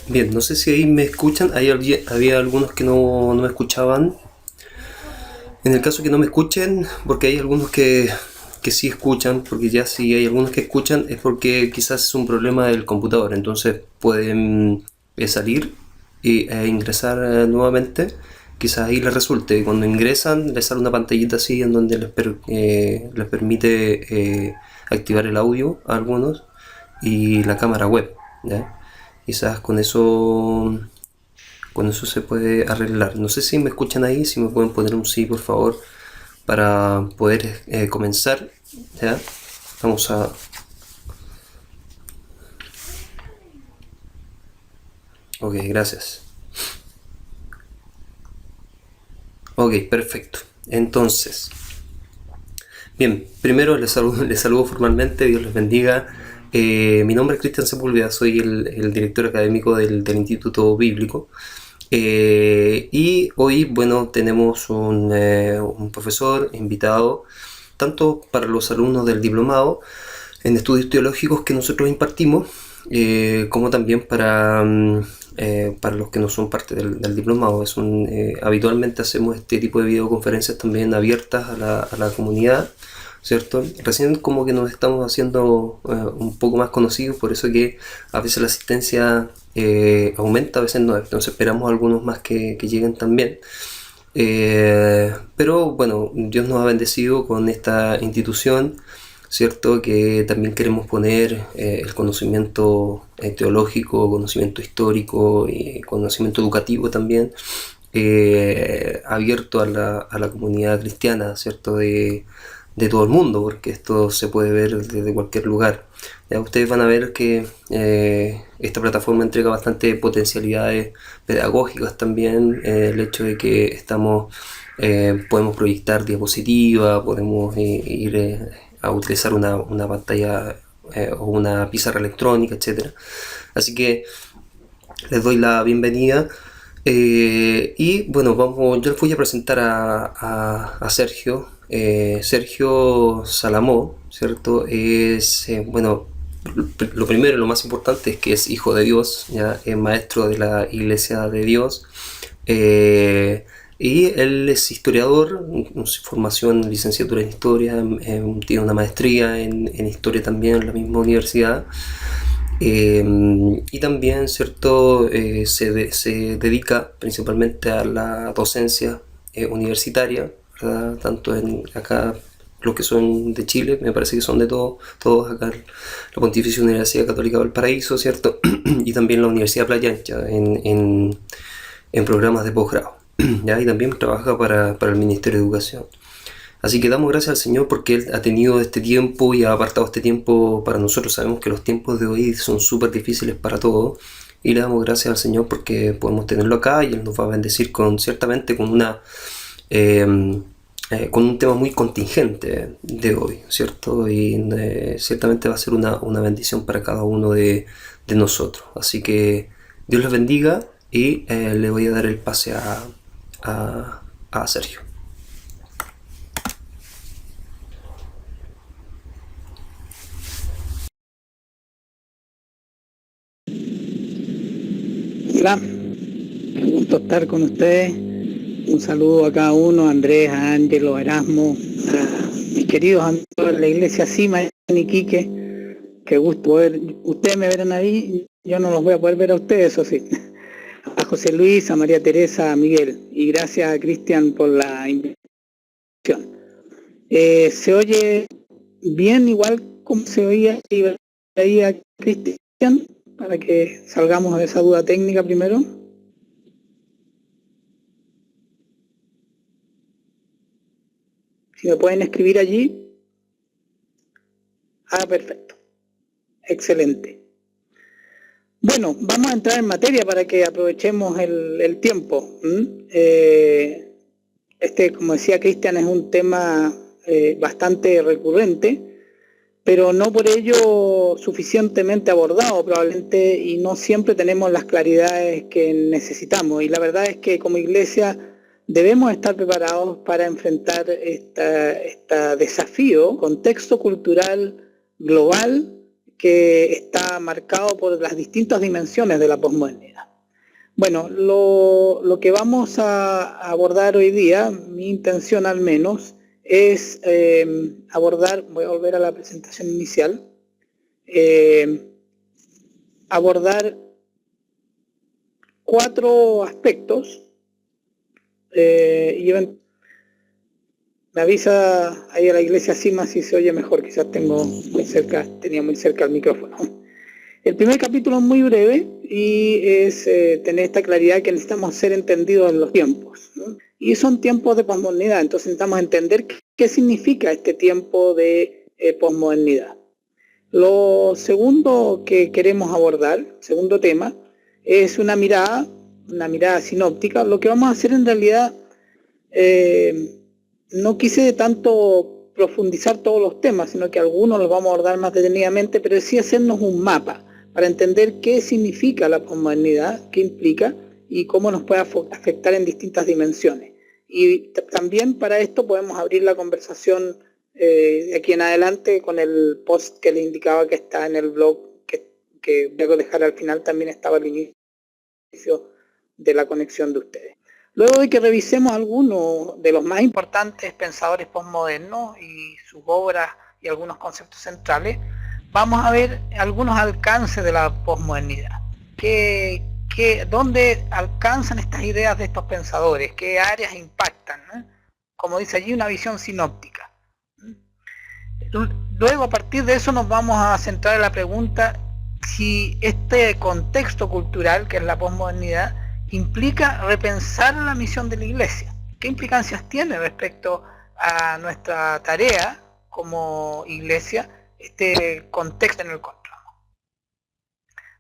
Bien, no sé si ahí me escuchan. Había algunos que no me escuchaban. En el caso que no me escuchen, porque hay algunos que sí escuchan, porque ya si hay algunos que escuchan es porque quizás es un problema del computador. Entonces pueden salir e ingresar nuevamente. Quizás ahí les resulte. Y cuando ingresan les sale una pantallita así en donde les permite activar el audio a algunos y la cámara web. ¿Ya? Quizás con eso se puede arreglar. No sé si me escuchan ahí, si me pueden poner un sí, por favor, para poder comenzar. ¿Ya? Vamos a... Ok, gracias. Ok, perfecto. Entonces, bien, primero les saludo formalmente, Dios les bendiga. Mi nombre es Cristian Sepúlveda, soy el director académico del Instituto Bíblico. Y hoy, bueno, tenemos un profesor invitado, tanto para los alumnos del diplomado en estudios teológicos que nosotros impartimos, como también para los que no son parte del diplomado. Habitualmente hacemos este tipo de videoconferencias también abiertas a la comunidad, ¿cierto? Recién como que nos estamos haciendo un poco más conocidos, por eso que a veces la asistencia aumenta, a veces no. Entonces esperamos algunos más que lleguen también. Pero bueno, Dios nos ha bendecido con esta institución, ¿cierto? Que también queremos poner el conocimiento teológico, conocimiento histórico y conocimiento educativo también abierto a la comunidad cristiana, ¿cierto? De todo el mundo, porque esto se puede ver desde cualquier lugar. Ya ustedes van a ver que esta plataforma entrega bastante potencialidades pedagógicas también, el hecho de que podemos proyectar diapositivas, podemos ir a utilizar una pantalla o una pizarra electrónica, etcétera. Así que les doy la bienvenida. Y bueno, yo les voy a presentar a Sergio. Sergio Salamó, ¿cierto? Bueno, lo primero y lo más importante es que es hijo de Dios, ya es maestro de la Iglesia de Dios. Eh, y él es historiador, con su formación licenciatura en historia, tiene una maestría en historia también en la misma universidad. Y también, ¿cierto? Se dedica principalmente a la docencia universitaria, ¿verdad? Tanto en acá, los que son de Chile, me parece que son de todos acá, la Pontificia Universidad Católica Valparaíso, ¿cierto? Y también la Universidad Playa Ancha en programas de posgrado, ¿ya? Y también trabaja para el Ministerio de Educación. Así que damos gracias al Señor porque Él ha tenido este tiempo y ha apartado este tiempo para nosotros. Sabemos que los tiempos de hoy son súper difíciles para todos. Y le damos gracias al Señor porque podemos tenerlo acá y Él nos va a bendecir ciertamente eh, con un tema muy contingente de hoy, ¿cierto? Y ciertamente va a ser una bendición para cada uno de nosotros. Así que Dios les bendiga y le voy a dar el pase a Sergio. Hola, qué gusto estar con ustedes. Un saludo a cada uno, a Andrés, a Ángelo, a Erasmo, a mis queridos amigos de la iglesia Cima en Iquique. Qué gusto poder, ustedes me verán ahí, yo no los voy a poder ver a ustedes, eso sí. A José Luis, a María Teresa, a Miguel. Y gracias a Cristian por la invitación. ¿Se oye bien igual como se oía y veía Cristian? Para que salgamos de esa duda técnica primero. Si me pueden escribir allí. Ah, perfecto. Excelente. Bueno, vamos a entrar en materia para que aprovechemos el tiempo. Como decía Cristian, es un tema bastante recurrente, pero no por ello suficientemente abordado probablemente, y no siempre tenemos las claridades que necesitamos. Y la verdad es que como iglesia debemos estar preparados para enfrentar este desafío, contexto cultural global que está marcado por las distintas dimensiones de la posmodernidad. Bueno, lo que vamos a abordar hoy día, mi intención al menos, es abordar, voy a volver a la presentación inicial, abordar 4 aspectos. Y me avisa ahí a la iglesia Sima si se oye mejor, quizás tenía muy cerca el micrófono. El primer capítulo es muy breve y es tener esta claridad que necesitamos ser entendidos en los tiempos, ¿no? Y son tiempos de posmodernidad, entonces necesitamos entender qué significa este tiempo de posmodernidad. Lo segundo que queremos abordar, segundo tema, es una mirada sinóptica. Lo que vamos a hacer en realidad, no quise tanto profundizar todos los temas, sino que algunos los vamos a abordar más detenidamente, pero sí hacernos un mapa para entender qué significa la posmodernidad, qué implica y cómo nos puede afectar en distintas dimensiones. Y también para esto podemos abrir la conversación de aquí en adelante con el post que les indicaba que está en el blog, que voy a dejar al final, también estaba al inicio de la conexión de ustedes. Luego de que revisemos algunos de los más importantes pensadores postmodernos y sus obras y algunos conceptos centrales, vamos a ver algunos alcances de la posmodernidad. ¿Dónde alcanzan estas ideas de estos pensadores? ¿Qué áreas impactan, ¿no? Como dice allí, una visión sinóptica. Luego, a partir de eso, nos vamos a centrar en la pregunta si este contexto cultural, que es la posmodernidad, implica repensar la misión de la Iglesia. ¿Qué implicancias tiene respecto a nuestra tarea como Iglesia este contexto en el que encontramos?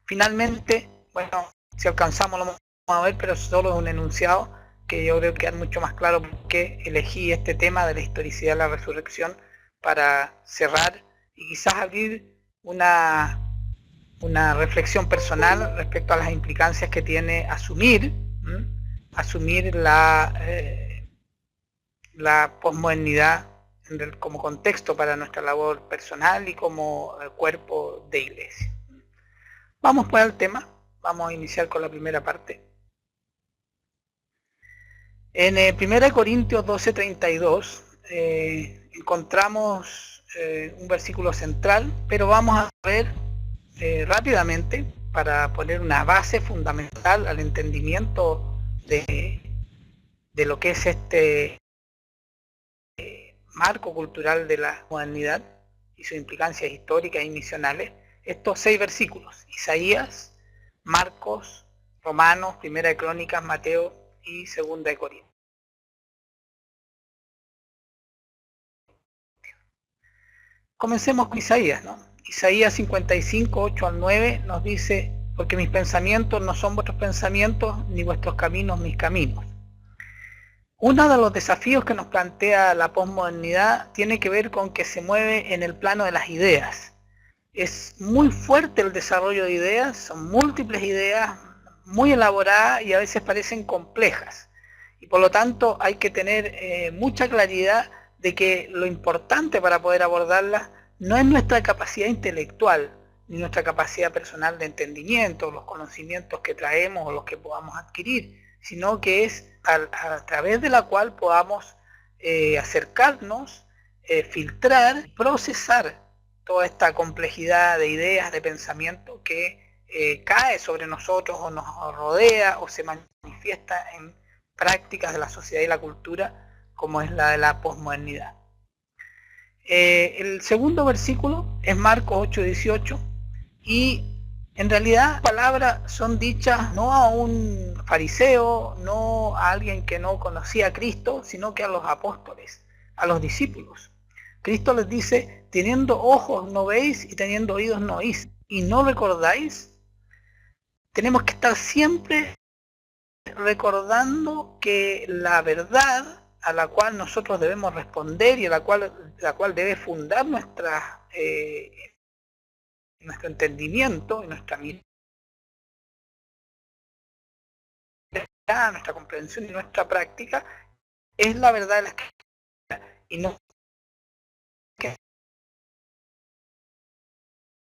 Finalmente, bueno, si alcanzamos lo vamos a ver, pero solo es un enunciado que yo creo que es mucho más claro por qué elegí este tema de la historicidad de la resurrección para cerrar y quizás abrir una reflexión personal respecto a las implicancias que tiene asumir la posmodernidad como contexto para nuestra labor personal y como cuerpo de iglesia. Vamos pues al tema, vamos a iniciar con la primera parte. En 1 Corintios 12:32 encontramos un versículo central, pero vamos a ver rápidamente para poner una base fundamental al entendimiento de lo que es este marco cultural de la modernidad y sus implicancias históricas y misionales, estos 6 versículos: Isaías, Marcos, Romanos, Primera de Crónicas, Mateo y Segunda de Corintios. Comencemos con Isaías, ¿no? Isaías 55, 8 al 9 nos dice: porque mis pensamientos no son vuestros pensamientos, ni vuestros caminos mis caminos. Uno de los desafíos que nos plantea la posmodernidad tiene que ver con que se mueve en el plano de las ideas. Es muy fuerte el desarrollo de ideas, son múltiples ideas, muy elaboradas y a veces parecen complejas. Y por lo tanto hay que tener mucha claridad de que lo importante para poder abordarlas no es nuestra capacidad intelectual, ni nuestra capacidad personal de entendimiento, los conocimientos que traemos o los que podamos adquirir, sino que es a través de la cual podamos acercarnos, filtrar, procesar toda esta complejidad de ideas, de pensamiento que cae sobre nosotros o nos rodea o se manifiesta en prácticas de la sociedad y la cultura, como es la de la posmodernidad. El segundo versículo es Marcos 8:18 y en realidad las palabras son dichas no a un fariseo, no a alguien que no conocía a Cristo, sino que a los apóstoles, a los discípulos. Cristo les dice: teniendo ojos no veis y teniendo oídos no oís, y no recordáis. Tenemos que estar siempre recordando que la verdad a la cual nosotros debemos responder y a la cual debe fundar nuestro entendimiento y nuestra mirada, nuestra comprensión y nuestra práctica, es la verdad de la Escritura y no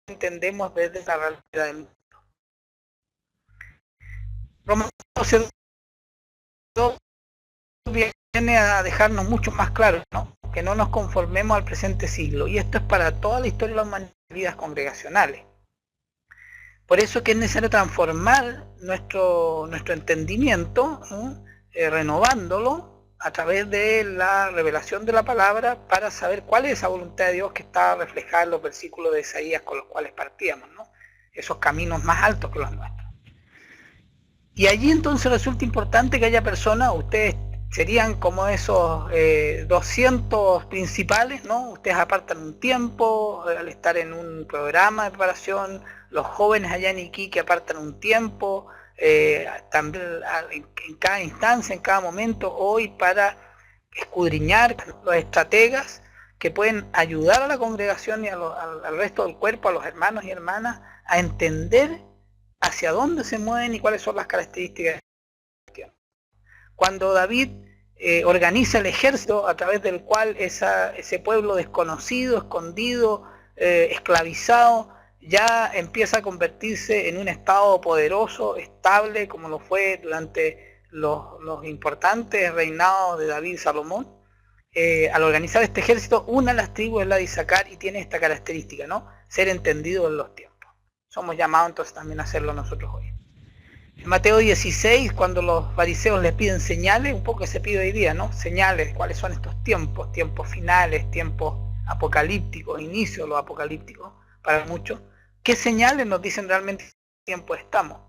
entendemos desde la realidad del mundo. Romanos 12:2 viene a dejarnos mucho más claro, ¿no? Que no nos conformemos al presente siglo, y esto es para toda la historia de las humanidades congregacionales. Por eso que es necesario transformar nuestro entendimiento, renovándolo a través de la revelación de la palabra, para saber cuál es esa voluntad de Dios que está reflejada en los versículos de Isaías con los cuales partíamos, ¿no? Esos caminos más altos que los nuestros. Y allí entonces resulta importante que haya personas, ustedes serían como esos 200 principales, ¿no? Ustedes apartan un tiempo al estar en un programa de preparación, los jóvenes allá en Iquique apartan un tiempo, también en cada instancia, en cada momento, hoy, para escudriñar los estrategas que pueden ayudar a la congregación y al resto del cuerpo, a los hermanos y hermanas, a entender hacia dónde se mueven y cuáles son las características. Cuando David organiza el ejército a través del cual ese pueblo desconocido, escondido, esclavizado, ya empieza a convertirse en un estado poderoso, estable, como lo fue durante los importantes reinados de David y Salomón. Al organizar este ejército, una de las tribus es la de Isaacar y tiene esta característica, ¿no? Ser entendido en los tiempos. Somos llamados entonces también a hacerlo nosotros hoy. En Mateo 16, cuando los fariseos les piden señales, un poco que se pide hoy día, ¿no? Señales, ¿cuáles son estos tiempos? Tiempos finales, tiempos apocalípticos, inicio de los apocalípticos para muchos. ¿Qué señales nos dicen realmente en qué tiempo estamos?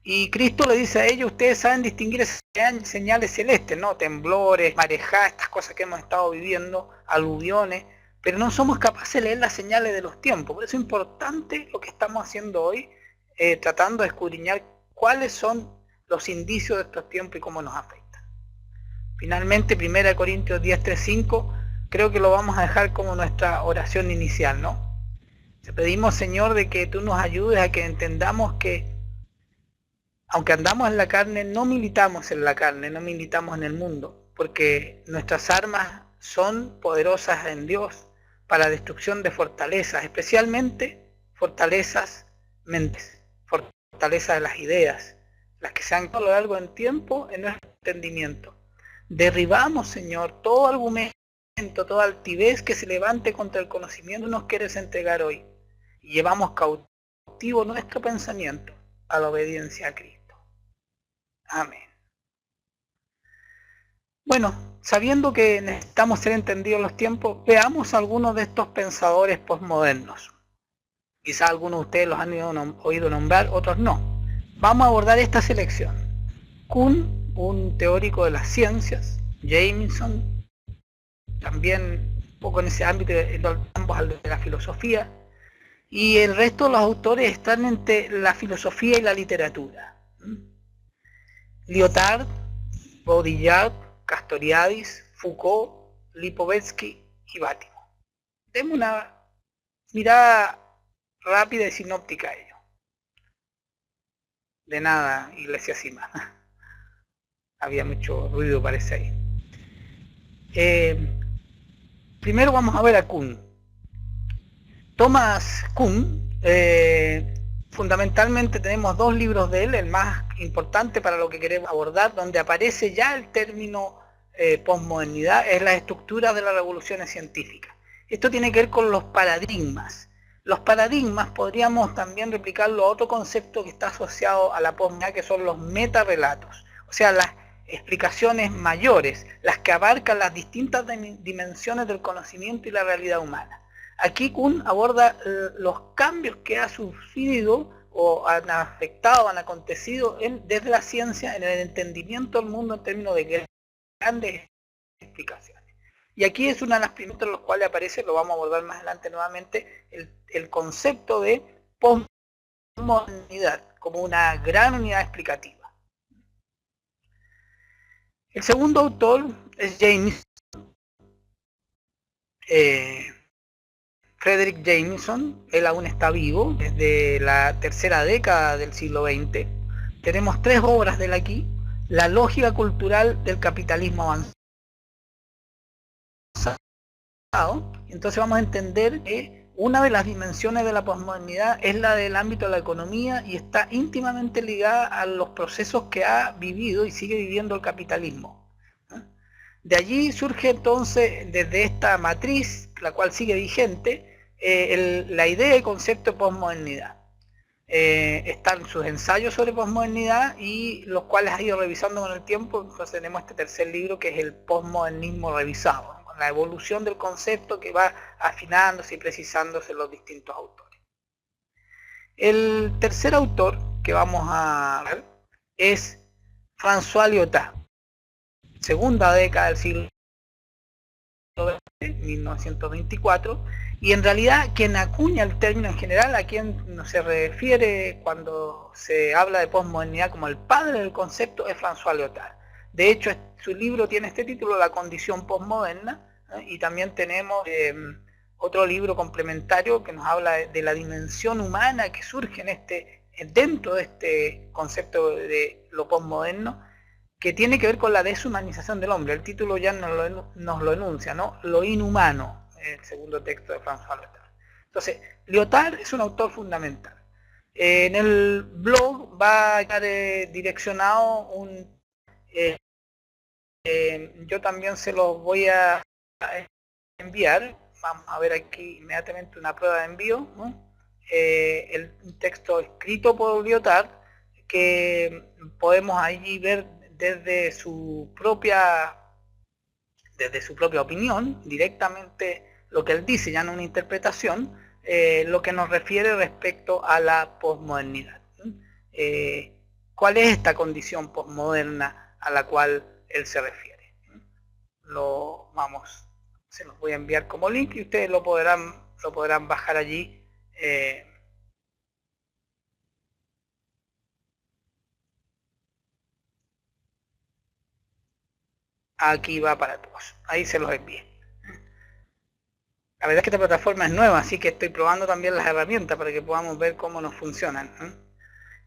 Y Cristo le dice a ellos, ustedes saben distinguir esas señales celestes, ¿no? Temblores, marejadas, estas cosas que hemos estado viviendo, aluviones, pero no somos capaces de leer las señales de los tiempos. Por eso es importante lo que estamos haciendo hoy, tratando de escudriñar cuáles son los indicios de estos tiempos y cómo nos afectan. Finalmente, 1 Corintios 10, 3, 5, creo que lo vamos a dejar como nuestra oración inicial, ¿no? Te pedimos, Señor, de que tú nos ayudes a que entendamos que, aunque andamos en la carne, no militamos en la carne, no militamos en el mundo, porque nuestras armas son poderosas en Dios para la destrucción de fortalezas, especialmente fortalezas mentales, fortalezas de las ideas, las que se han a lo largo del tiempo en nuestro entendimiento. Derribamos, Señor, todo argumento, toda altivez que se levante contra el conocimiento que nos quieres entregar hoy, y llevamos cautivo nuestro pensamiento a la obediencia a Cristo. Amén. Bueno, sabiendo que necesitamos ser entendidos en los tiempos, veamos algunos de estos pensadores postmodernos. Quizás algunos de ustedes los han oído nombrar, otros no. Vamos a abordar esta selección. Kuhn, un teórico de las ciencias, Jameson, también un poco en ese ámbito, ambos al de la filosofía, y el resto de los autores están entre la filosofía y la literatura. Lyotard, Baudrillard, Castoriadis, Foucault, Lipovetsky y Bátimo. Demos una mirada rápida y sinóptica a ello. De nada, Iglesia Cima. Había mucho ruido, parece ahí. Primero vamos a ver a Kuhn. Thomas Kuhn, fundamentalmente tenemos dos libros de él, el más importante para lo que queremos abordar, donde aparece ya el término posmodernidad, es la estructura de las revoluciones científicas. Esto tiene que ver con los paradigmas. Los paradigmas podríamos también replicarlo a otro concepto que está asociado a la posmodernidad, que son los metarrelatos, o sea, las explicaciones mayores, las que abarcan las distintas dimensiones del conocimiento y la realidad humana. Aquí Kuhn aborda los cambios que ha sufrido o han afectado, han acontecido desde la ciencia en el entendimiento del mundo en términos de grandes explicaciones. Y aquí es una de las primeras en las cuales aparece, lo vamos a abordar más adelante nuevamente, el concepto de posmodernidad como una gran unidad explicativa. El segundo autor es Frederick Jameson. Él aún está vivo, desde la tercera década del siglo XX. Tenemos tres obras de él aquí: La lógica cultural del capitalismo avanzado. Entonces vamos a entender que una de las dimensiones de la posmodernidad es la del ámbito de la economía y está íntimamente ligada a los procesos que ha vivido y sigue viviendo el capitalismo. De allí surge entonces, desde esta matriz, la cual sigue vigente, la idea y concepto de posmodernidad. Están sus ensayos sobre posmodernidad y los cuales ha ido revisando con el tiempo. Entonces tenemos este tercer libro que es el posmodernismo revisado, ¿no? La evolución del concepto que va afinándose y precisándose en los distintos autores. El tercer autor que vamos a ver es François Lyotard, segunda década del siglo XX, 1924, y en realidad quien acuña el término en general, a quien se refiere cuando se habla de posmodernidad como el padre del concepto, es François Lyotard. De hecho, su libro tiene este título, La condición posmoderna, y también tenemos otro libro complementario que nos habla de la dimensión humana que surge dentro de este concepto de lo posmoderno, que tiene que ver con la deshumanización del hombre. El título ya nos lo enuncia, ¿no? Lo inhumano, el segundo texto de François Lyotard. Entonces, Lyotard es un autor fundamental. En el blog va a estar direccionado yo también se los voy a enviar. Vamos a ver aquí inmediatamente una prueba de envío, ¿no? Un texto escrito por Lyotard que podemos allí ver desde su propia opinión, directamente lo que él dice, ya no una interpretación, lo que nos refiere respecto a la posmodernidad. ¿Cuál es esta condición posmoderna a la cual él se refiere? Se los voy a enviar como link y ustedes lo podrán bajar allí. Aquí va para todos, ahí se los envié. La verdad es que esta plataforma es nueva, así que estoy probando también las herramientas para que podamos ver cómo nos funcionan.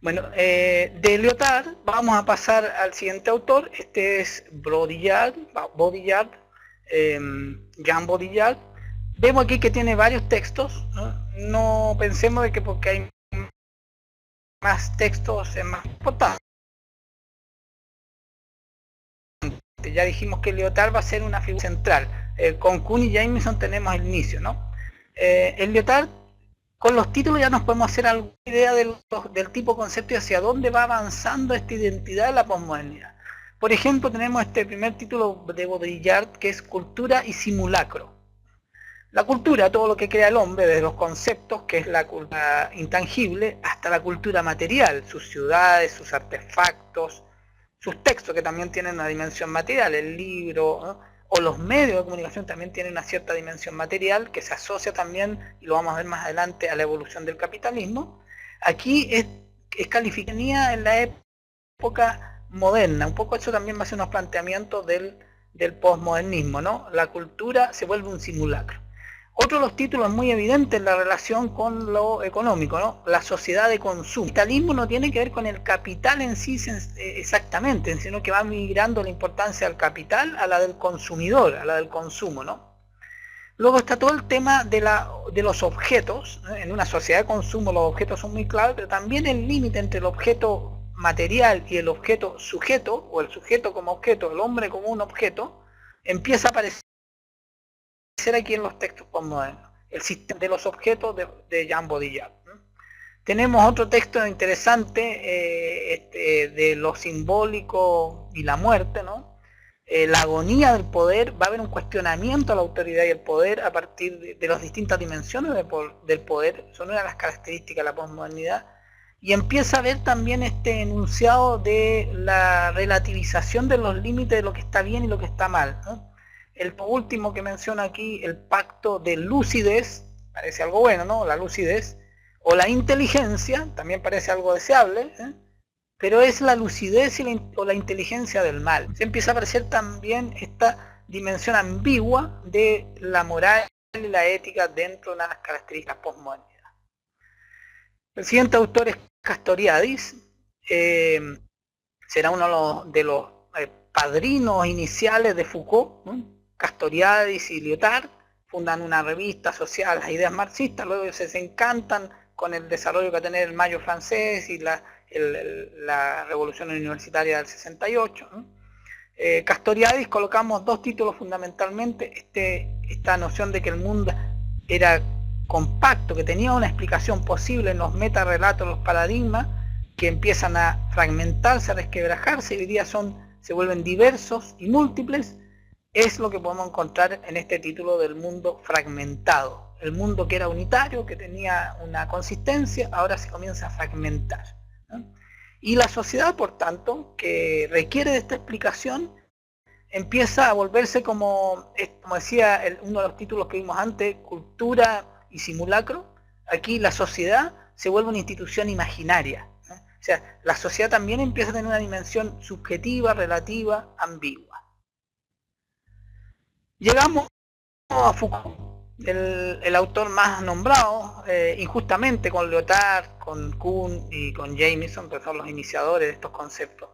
Bueno, de Lyotard vamos a pasar al siguiente autor. Este es Baudrillard, Jean Baudrillard. Vemos aquí que tiene varios textos, ¿no? No pensemos de que porque hay más textos es más importante. Ya dijimos que Lyotard va a ser una figura central. Con Kuhn y Jameson tenemos el inicio, ¿no? El Lyotard, con los títulos ya nos podemos hacer alguna idea del tipo de concepto y hacia dónde va avanzando esta identidad de la posmodernidad. Por ejemplo, tenemos este primer título de Baudrillard que es Cultura y Simulacro. La cultura, todo lo que crea el hombre, desde los conceptos, que es la cultura intangible, hasta la cultura material, sus ciudades, sus artefactos, sus textos que también tienen una dimensión material, el libro, ¿no? O los medios de comunicación también tienen una cierta dimensión material que se asocia también, y lo vamos a ver más adelante, a la evolución del capitalismo. Aquí es calificanía en la época moderna, un poco eso también va a ser unos planteamientos del posmodernismo, ¿no? La cultura se vuelve un simulacro. Otro de los títulos muy evidentes en la relación con lo económico, ¿no? La sociedad de consumo. El capitalismo no tiene que ver con el capital en sí exactamente, sino que va migrando la importancia del capital a la del consumidor, a la del consumo, ¿no? Luego está todo el tema de los objetos. En una sociedad de consumo los objetos son muy claves, pero también el límite entre el objeto material y el objeto sujeto, o el sujeto como objeto, el hombre como un objeto, empieza a aparecer aquí en los textos postmodernos, el sistema de los objetos de Jean Baudrillard. Tenemos otro texto interesante de lo simbólico y la muerte, ¿no? La agonía del poder. Va a haber un cuestionamiento a la autoridad y el poder a partir de las distintas dimensiones del poder. Son una de las características de la posmodernidad. Y empieza a ver también este enunciado de la relativización de los límites de lo que está bien y lo que está mal, ¿no? El último que menciona aquí, el pacto de lucidez, parece algo bueno, ¿no? La lucidez, o la inteligencia, también parece algo deseable, ¿eh? Pero es la lucidez o la inteligencia del mal. Se empieza a aparecer también esta dimensión ambigua de la moral y la ética dentro de las características postmodernas. El siguiente autor es Castoriadis, será uno de los padrinos iniciales de Foucault, ¿no? Castoriadis y Lyotard fundan una revista social, las ideas marxistas, luego se desencantan con el desarrollo que va a tener el Mayo francés y la revolución universitaria del 68, ¿no? Castoriadis colocamos dos títulos fundamentalmente, esta noción de que el mundo era compacto, que tenía una explicación posible en los metarrelatos, los paradigmas, que empiezan a fragmentarse, a resquebrajarse, y hoy día se vuelven diversos y múltiples, es lo que podemos encontrar en este título del mundo fragmentado. El mundo que era unitario, que tenía una consistencia, ahora se comienza a fragmentar, ¿no? Y la sociedad, por tanto, que requiere de esta explicación, empieza a volverse como decía uno de los títulos que vimos antes, cultura y simulacro. Aquí la sociedad se vuelve una institución imaginaria, ¿no? O sea, la sociedad también empieza a tener una dimensión subjetiva, relativa, ambigua. Llegamos a Foucault, el autor más nombrado, injustamente, con Lyotard, con Kuhn y con Jameson, que son los iniciadores de estos conceptos,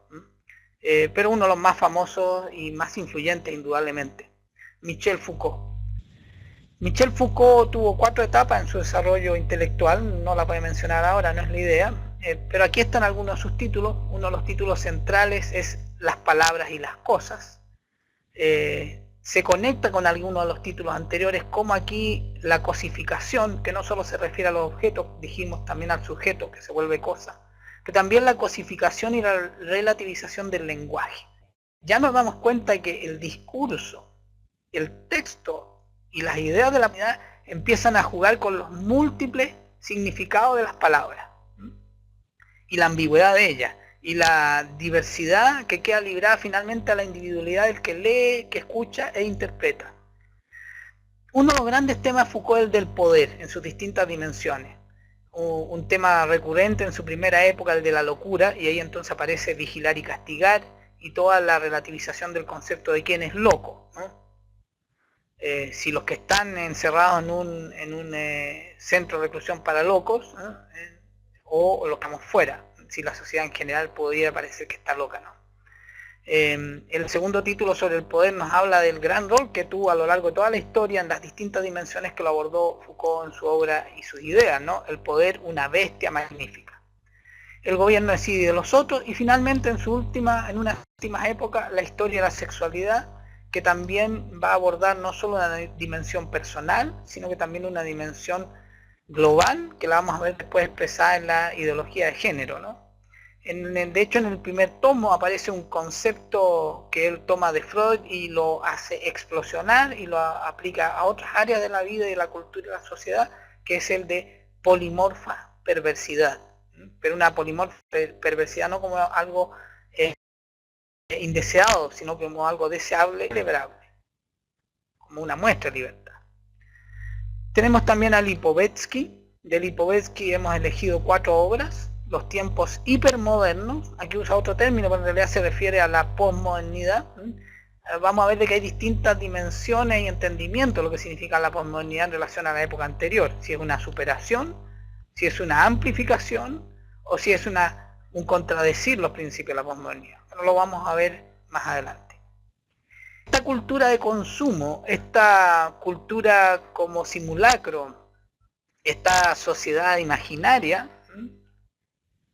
pero uno de los más famosos y más influyentes indudablemente, Michel Foucault. Michel Foucault tuvo 4 etapas en su desarrollo intelectual, no la voy a mencionar ahora, no es la idea, pero aquí están algunos de sus títulos. Uno de los títulos centrales es Las palabras y las cosas. Se conecta con algunos de los títulos anteriores, como aquí la cosificación, que no solo se refiere a los objetos, dijimos también al sujeto, que se vuelve cosa, pero también la cosificación y la relativización del lenguaje. Ya nos damos cuenta de que el discurso, el texto y las ideas de la humanidad empiezan a jugar con los múltiples significados de las palabras y la ambigüedad de ellas, y la diversidad que queda librada finalmente a la individualidad del que lee, que escucha e interpreta. Uno de los grandes temas de Foucault es el del poder en sus distintas dimensiones. Un tema recurrente en su primera época, el de la locura, y ahí entonces aparece vigilar y castigar, y toda la relativización del concepto de quién es loco, ¿no? Si los que están encerrados en un centro de reclusión para locos, ¿no? O los que estamos fuera, si la sociedad en general podría parecer que está loca, ¿no? El segundo título sobre el poder nos habla del gran rol que tuvo a lo largo de toda la historia en las distintas dimensiones que lo abordó Foucault en su obra y sus ideas, ¿no? El poder, una bestia magnífica. El gobierno decide de los otros, y finalmente en unas últimas épocas, la historia de la sexualidad, que también va a abordar no solo una dimensión personal, sino que también una dimensión global, que la vamos a ver después expresada en la ideología de género, ¿no? De hecho, en el primer tomo aparece un concepto que él toma de Freud y lo hace explosionar y lo aplica a otras áreas de la vida y de la cultura y la sociedad, que es el de polimorfa perversidad. Pero una polimorfa perversidad no como algo indeseado, sino como algo deseable y celebrable, como una muestra de libertad. Tenemos también a Lipovetsky. De Lipovetsky hemos elegido 4 obras. Los tiempos hipermodernos, aquí usa otro término, pero en realidad se refiere a la posmodernidad. Vamos a ver de que hay distintas dimensiones y entendimientos de lo que significa la posmodernidad en relación a la época anterior. Si es una superación, si es una amplificación, o si es un contradecir los principios de la posmodernidad. Pero lo vamos a ver más adelante. Esta cultura de consumo, esta cultura como simulacro, esta sociedad imaginaria,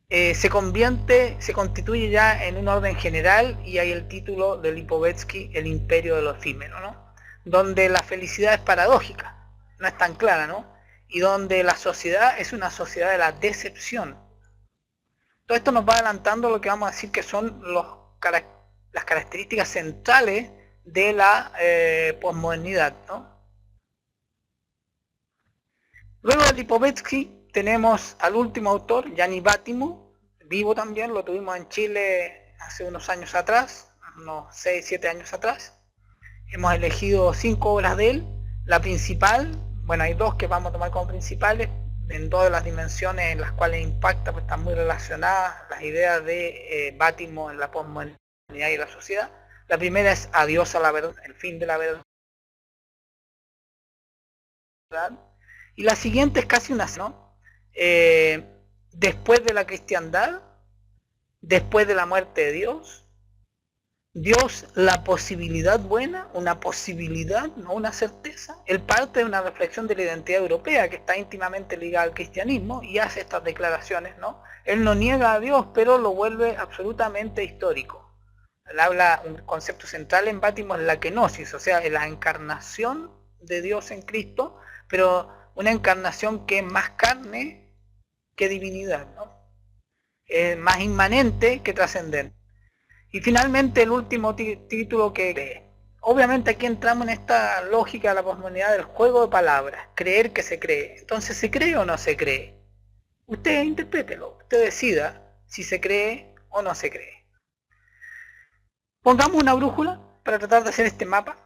se constituye ya en un orden general, y hay el título de Lipovetsky, El imperio de lo efímero, ¿no? Donde la felicidad es paradójica, no es tan clara, ¿no? Y donde la sociedad es una sociedad de la decepción. Todo esto nos va adelantando lo que vamos a decir que son las características centrales de la posmodernidad, ¿no? Luego de Lipovetsky tenemos al último autor, Gianni Vattimo, vivo también, lo tuvimos en Chile hace unos años atrás, unos 6-7 años atrás. Hemos elegido 5 obras de él. La principal, bueno, hay 2 que vamos a tomar como principales, en todas las dimensiones en las cuales impacta, pues están muy relacionadas las ideas de Vattimo en la posmodernidad y la sociedad. La primera es Adiós a la verdad, el fin de la verdad. Y la siguiente es casi una, ¿no? Después de la cristiandad, después de la muerte de Dios, Dios la posibilidad buena, una posibilidad, no una certeza. Él parte de una reflexión de la identidad europea que está íntimamente ligada al cristianismo y hace estas declaraciones, ¿no? Él no niega a Dios, pero lo vuelve absolutamente histórico. Él habla, un concepto central en Bátimo es la kenosis, o sea, la encarnación de Dios en Cristo, pero una encarnación que es más carne que divinidad, ¿no? Es más inmanente que trascendente. Y finalmente el último título que... Obviamente aquí entramos en esta lógica de la posmodernidad del juego de palabras, creer que se cree. Entonces, ¿se cree o no se cree? Usted interprételo, usted decida si se cree o no se cree. Pongamos una brújula para tratar de hacer este mapa.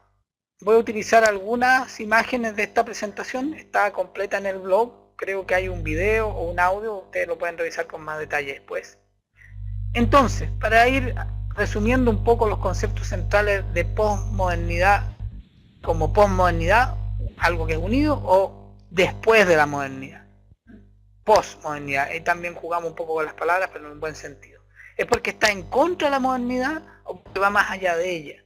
Voy a utilizar algunas imágenes de esta presentación, está completa en el blog, creo que hay un video o un audio, ustedes lo pueden revisar con más detalle después. Entonces, para ir resumiendo un poco los conceptos centrales de posmodernidad, como posmodernidad, algo que es unido, o después de la modernidad, posmodernidad, y también jugamos un poco con las palabras, pero en un buen sentido. ¿Es porque está en contra de la modernidad o porque va más allá de ella?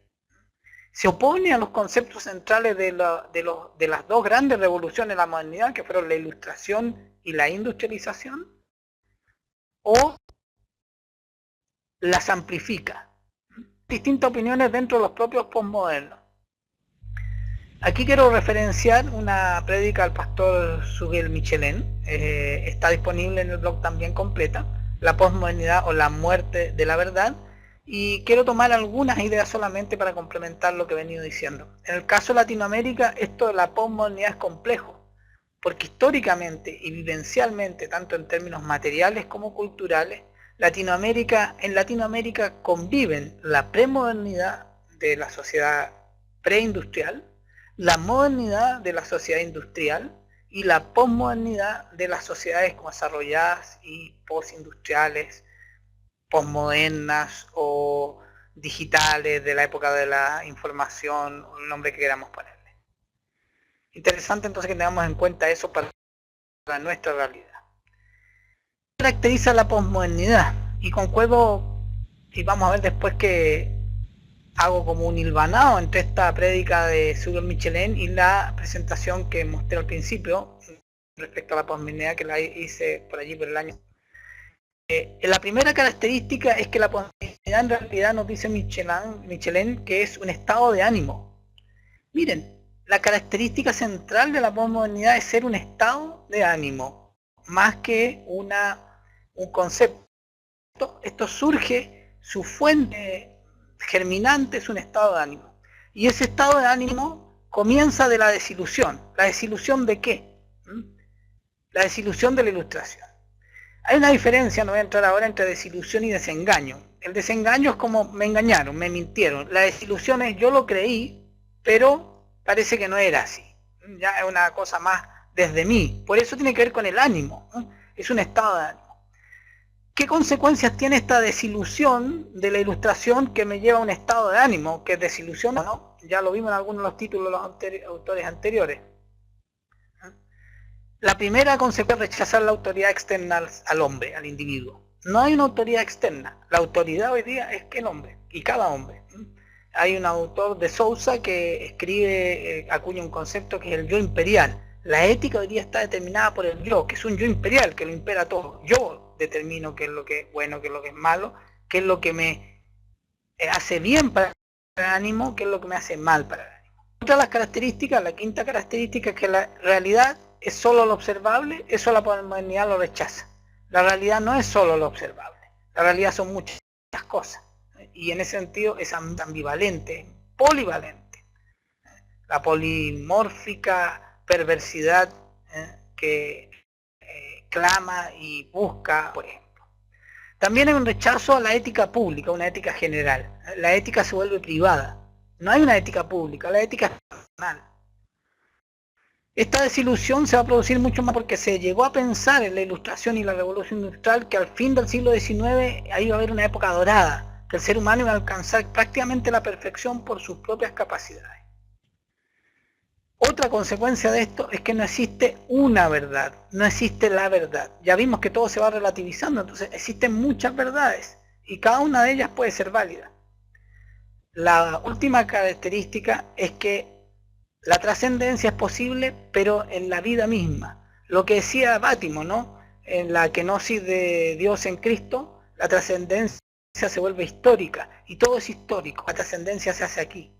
Se opone a los conceptos centrales de las dos grandes revoluciones de la modernidad, que fueron la ilustración y la industrialización, o las amplifica. Distintas opiniones dentro de los propios postmodernos. Aquí quiero referenciar una prédica al pastor Suguel Michelén, está disponible en el blog también completa, la posmodernidad o la muerte de la verdad, y quiero tomar algunas ideas solamente para complementar lo que he venido diciendo. En el caso de Latinoamérica, esto de la posmodernidad es complejo, porque históricamente y vivencialmente, tanto en términos materiales como culturales, en Latinoamérica conviven la premodernidad de la sociedad preindustrial, la modernidad de la sociedad industrial y la posmodernidad de las sociedades como desarrolladas y postindustriales, posmodernas o digitales de la época de la información, o el nombre que queramos ponerle. Interesante entonces que tengamos en cuenta eso para nuestra realidad. ¿Qué caracteriza la posmodernidad? Y concuerdo, y vamos a ver después que hago como un hilvanado entre esta prédica de Suguel Michelén y la presentación que mostré al principio respecto a la posmodernidad, que la hice por allí por el año. La primera característica es que la posmodernidad en realidad nos dice Michelén que es un estado de ánimo. Miren, la característica central de la posmodernidad es ser un estado de ánimo, más que un concepto. Esto surge, su fuente germinante es un estado de ánimo. Y ese estado de ánimo comienza de la desilusión. ¿La desilusión de qué? La desilusión de la ilustración. Hay una diferencia, no voy a entrar ahora, entre desilusión y desengaño. El desengaño es como me engañaron, me mintieron. La desilusión es yo lo creí, pero parece que no era así. Ya es una cosa más desde mí. Por eso tiene que ver con el ánimo. Es un estado de ánimo. ¿Qué consecuencias tiene esta desilusión de la ilustración que me lleva a un estado de ánimo? Que es desilusión, ¿no? Ya lo vimos en algunos de los títulos de los autores anteriores. La primera consecuencia es rechazar la autoridad externa al hombre, al individuo. No hay una autoridad externa. La autoridad hoy día es que el hombre, y cada hombre. Hay un autor de Sousa que escribe, acuña un concepto que es el yo imperial. La ética hoy día está determinada por el yo, que es un yo imperial, que lo impera todo. Yo determino qué es lo que es bueno, qué es lo que es malo, qué es lo que me hace bien para el ánimo, qué es lo que me hace mal para el ánimo. Otra de las características, la quinta característica, es que la realidad es solo lo observable. Eso la posmodernidad lo rechaza. La realidad no es solo lo observable. La realidad son muchas cosas. Y en ese sentido es ambivalente, polivalente. La polimórfica perversidad que clama y busca, por ejemplo. También hay un rechazo a la ética pública, una ética general. La ética se vuelve privada. No hay una ética pública, la ética es personal. Esta desilusión se va a producir mucho más porque se llegó a pensar en la ilustración y la revolución industrial que al fin del siglo XIX ahí va a haber una época dorada, que el ser humano iba a alcanzar prácticamente la perfección por sus propias capacidades. Otra consecuencia de esto es que no existe una verdad, no existe la verdad. Ya vimos que todo se va relativizando, entonces existen muchas verdades y cada una de ellas puede ser válida. La última característica es que la trascendencia es posible, pero en la vida misma. Lo que decía Bátimo, ¿no? En la kenosis de Dios en Cristo, la trascendencia se vuelve histórica, y todo es histórico, la trascendencia se hace aquí.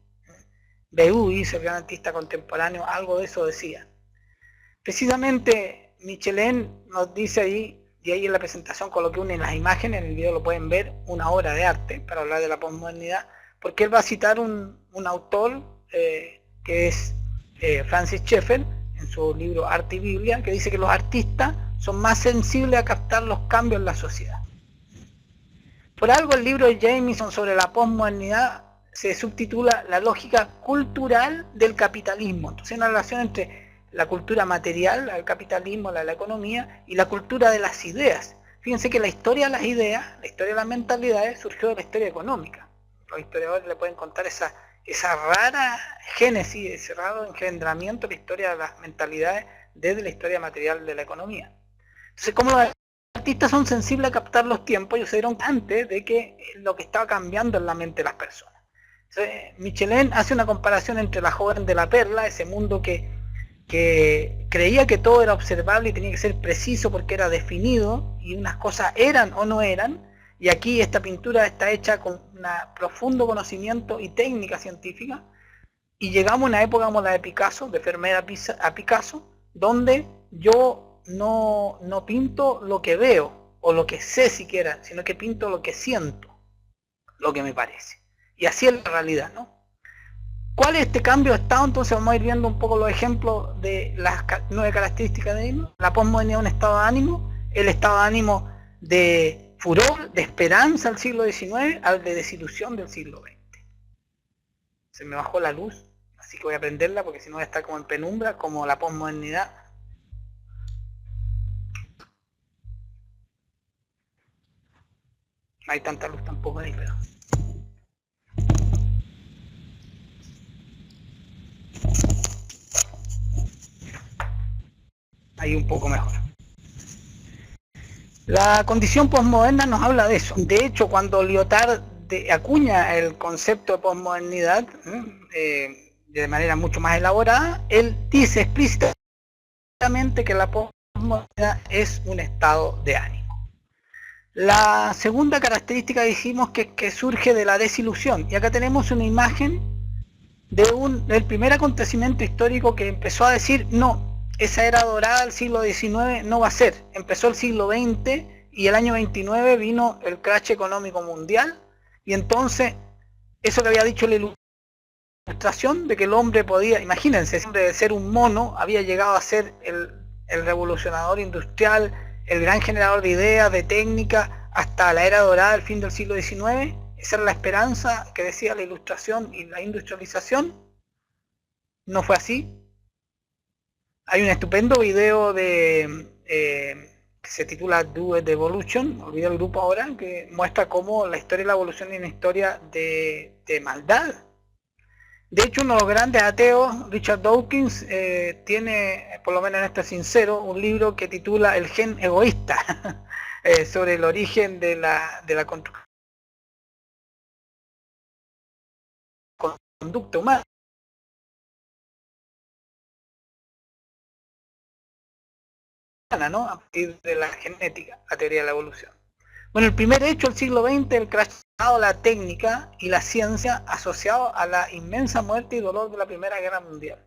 Beú, dice el gran artista contemporáneo, algo de eso decía. Precisamente Michelin nos dice ahí, y ahí en la presentación coloqué una en las imágenes, en el video lo pueden ver, una obra de arte para hablar de la posmodernidad, porque él va a citar un autor que es Francis Schaeffer, en su libro Arte y Biblia, que dice que los artistas son más sensibles a captar los cambios en la sociedad. Por algo el libro de Jameson sobre la posmodernidad se subtitula La lógica cultural del capitalismo. Entonces hay una relación entre la cultura material, el capitalismo, la economía, y la cultura de las ideas. Fíjense que la historia de las ideas, la historia de las mentalidades, surgió de la historia económica. Los historiadores le pueden contar esa rara génesis, ese raro engendramiento de la historia de las mentalidades desde la historia material de la economía. Entonces, como los artistas son sensibles a captar los tiempos, ellos se dieron antes de que lo que estaba cambiando en la mente de las personas. Entonces, Michelin hace una comparación entre la joven de la perla, ese mundo que creía que todo era observable y tenía que ser preciso porque era definido y unas cosas eran o no eran, y aquí esta pintura está hecha con un profundo conocimiento y técnica científica, y llegamos a una época como la de Picasso, de Vermeer a Picasso, donde yo no pinto lo que veo o lo que sé siquiera, sino que pinto lo que siento, lo que me parece. Y así es la realidad, ¿no? ¿Cuál es este cambio de estado? Entonces vamos a ir viendo un poco los ejemplos de las 9 características de ánimo. La posmodernidad es un estado de ánimo, el estado de ánimo de furor, de esperanza del siglo XIX, al de desilusión del siglo XX. Se me bajó la luz, así que voy a prenderla porque si no voy a estar como en penumbra, como la posmodernidad. No hay tanta luz tampoco ahí, pero... ahí un poco mejor. La condición posmoderna nos habla de eso. De hecho, cuando Lyotard acuña el concepto de posmodernidad de manera mucho más elaborada, él dice explícitamente que la posmodernidad es un estado de ánimo. La segunda característica dijimos que surge de la desilusión, y acá tenemos una imagen del primer acontecimiento histórico que empezó a decir no, esa era dorada del siglo XIX no va a ser. Empezó el siglo XX y el año 29 vino el crash económico mundial, y entonces eso que había dicho la ilustración de que el hombre podía, imagínense, el hombre de ser un mono había llegado a ser el revolucionador industrial, el gran generador de ideas, de técnica, hasta la era dorada del fin del siglo XIX. Esa era la esperanza que decía la ilustración y la industrialización. No fue así. Hay un estupendo video que se titula Do the Evolution, olvidé el grupo ahora, que muestra cómo la historia de la evolución es una historia de maldad. De hecho, uno de los grandes ateos, Richard Dawkins, tiene, por lo menos en este sincero, un libro que titula El gen egoísta, sobre el origen de la conducta humana, ¿no? A partir de la genética, la teoría de la evolución. Bueno, el primer hecho del siglo XX, el crash de la técnica y la ciencia asociado a la inmensa muerte y dolor de la Primera Guerra Mundial.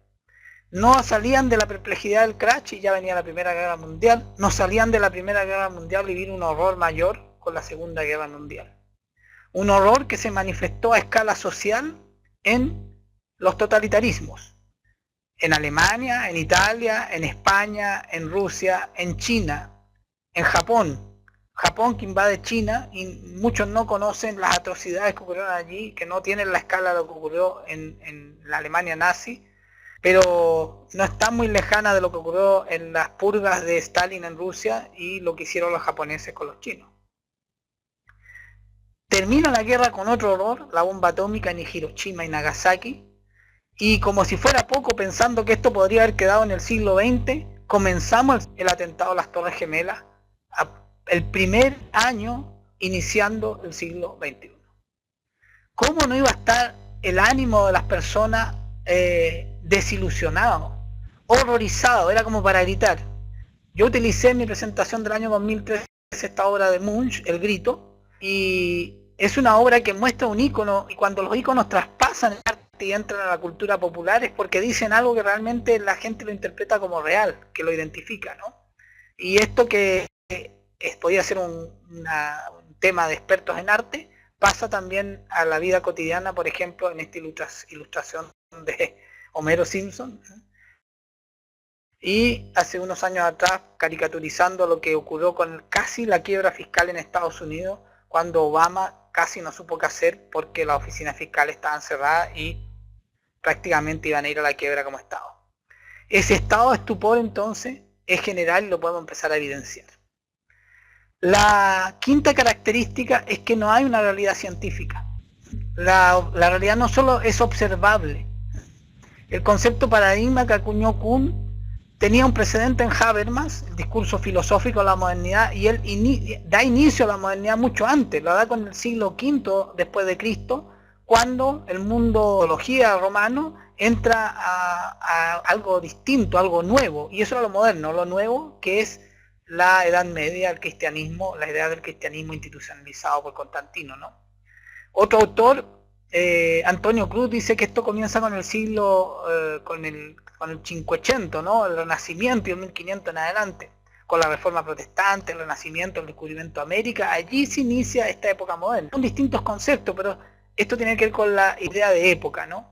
No salían de la perplejidad del crash y ya venía la Primera Guerra Mundial. No salían de la Primera Guerra Mundial y vino un horror mayor con la Segunda Guerra Mundial. Un horror que se manifestó a escala social en los totalitarismos. En Alemania, en Italia, en España, en Rusia, en China, en Japón. Japón que invade China, y muchos no conocen las atrocidades que ocurrieron allí, que no tienen la escala de lo que ocurrió en la Alemania nazi, pero no está muy lejana de lo que ocurrió en las purgas de Stalin en Rusia y lo que hicieron los japoneses con los chinos. Termina la guerra con otro horror, la bomba atómica en Hiroshima y Nagasaki, y como si fuera poco, pensando que esto podría haber quedado en el siglo XX, comenzamos el atentado a las Torres Gemelas, el primer año iniciando el siglo XXI. ¿cómo no iba a estar el ánimo de las personas desilusionado, horrorizado? Era como para gritar. Yo utilicé en mi presentación del año 2013 esta obra de Munch, El Grito, y es una obra que muestra un ícono, y cuando los íconos traspasan el arte y entran a la cultura popular es porque dicen algo que realmente la gente lo interpreta como real, que lo identifica, ¿no? Y esto que podía ser un tema de expertos en arte, pasa también a la vida cotidiana, por ejemplo, en esta ilustración de Homero Simpson, y hace unos años atrás caricaturizando lo que ocurrió con casi la quiebra fiscal en Estados Unidos, cuando Obama casi no supo qué hacer porque las oficinas fiscales estaban cerradas y prácticamente iban a ir a la quiebra como Estado. Ese estado de estupor entonces es general y lo podemos empezar a evidenciar. La quinta característica es que no hay una realidad científica. La realidad no solo es observable. El concepto paradigma que acuñó Kuhn tenía un precedente en Habermas, el discurso filosófico de la modernidad, y él da inicio a la modernidad mucho antes, lo da con el siglo V después de Cristo, cuando el mundo de la teología romano entra a algo distinto, algo nuevo, y eso era lo moderno, lo nuevo, que es la Edad Media, el cristianismo, la idea del cristianismo institucionalizado por Constantino, ¿no? Otro autor, Antonio Cruz, dice que esto comienza con el siglo, con el 500, ¿no? El Renacimiento y el 1500 en adelante, con la Reforma Protestante, el Renacimiento, el descubrimiento de América. Allí se inicia esta época moderna. Son distintos conceptos, pero esto tiene que ver con la idea de época, ¿no?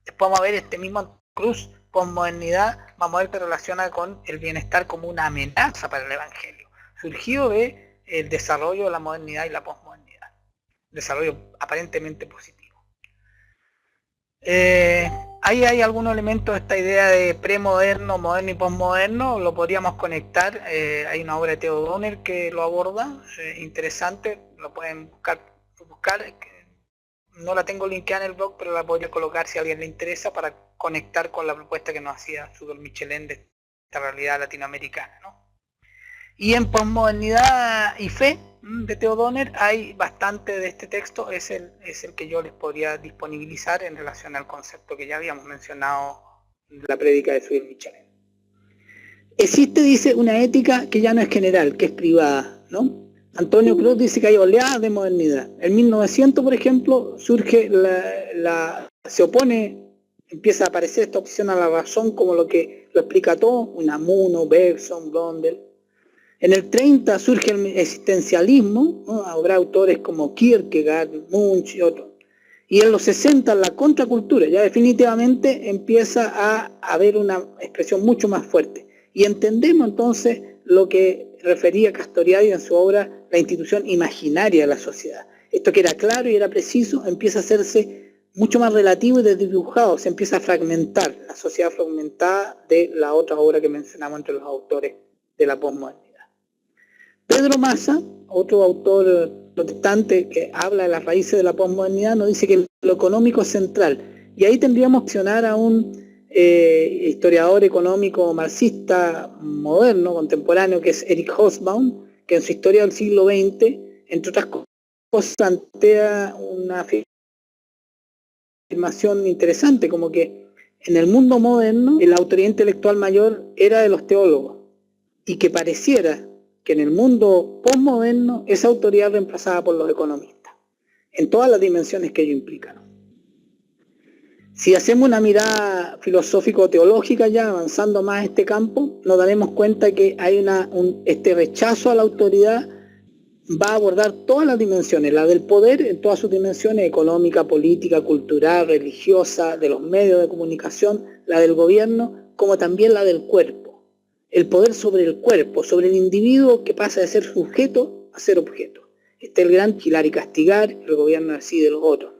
Después vamos a ver este mismo Cruz, posmodernidad, vamos a ver que relaciona con el bienestar como una amenaza para el Evangelio, surgido de el desarrollo de la modernidad y la posmodernidad, desarrollo aparentemente positivo. Ahí hay algunos elementos de esta idea de premoderno, moderno y posmoderno, lo podríamos conectar. Hay una obra de Theo Donner que lo aborda, interesante, lo pueden buscar, no la tengo linkeada en el blog, pero la podría colocar si a alguien le interesa para conectar con la propuesta que nos hacía Sudor Michelén de esta realidad latinoamericana, ¿no? Y en Posmodernidad y Fe, de Theo Donner, hay bastante de este texto, es el que yo les podría disponibilizar en relación al concepto que ya habíamos mencionado en la prédica de Sudor Michelén. Existe, dice, una ética que ya no es general, que es privada, ¿no? Antonio Cruz dice que hay oleadas de modernidad. En 1900, por ejemplo, surge se opone, empieza a aparecer esta opción a la razón como lo que lo explica todo, Unamuno, Bergson, Blondel. En el 30 surge el existencialismo, ¿no? Habrá autores como Kierkegaard, Munch y otros. Y en los 60 la contracultura ya definitivamente empieza a haber una expresión mucho más fuerte. Y entendemos entonces lo que refería Castoriadis en su obra La institución imaginaria de la sociedad. Esto que era claro y era preciso empieza a hacerse mucho más relativo y desdibujado, se empieza a fragmentar, la sociedad fragmentada de la otra obra que mencionamos entre los autores de la posmodernidad. Pedro Massa, otro autor protestante que habla de las raíces de la posmodernidad, nos dice que lo económico es central. Y ahí tendríamos que mencionar a un historiador económico marxista moderno, contemporáneo, que es Eric Hobsbawm, que en su historia del siglo XX, entre otras cosas, plantea una afirmación interesante, como que en el mundo moderno la autoridad intelectual mayor era de los teólogos, y que pareciera que en el mundo postmoderno esa autoridad es reemplazada por los economistas, en todas las dimensiones que ello implica, ¿no? Si hacemos una mirada filosófico-teológica ya avanzando más este campo, nos daremos cuenta que hay este rechazo a la autoridad va a abordar todas las dimensiones, la del poder en todas sus dimensiones, económica, política, cultural, religiosa, de los medios de comunicación, la del gobierno, como también la del cuerpo. El poder sobre el cuerpo, sobre el individuo que pasa de ser sujeto a ser objeto. Este es el gran vigilar y castigar, el gobierno así de los otros, ¿no?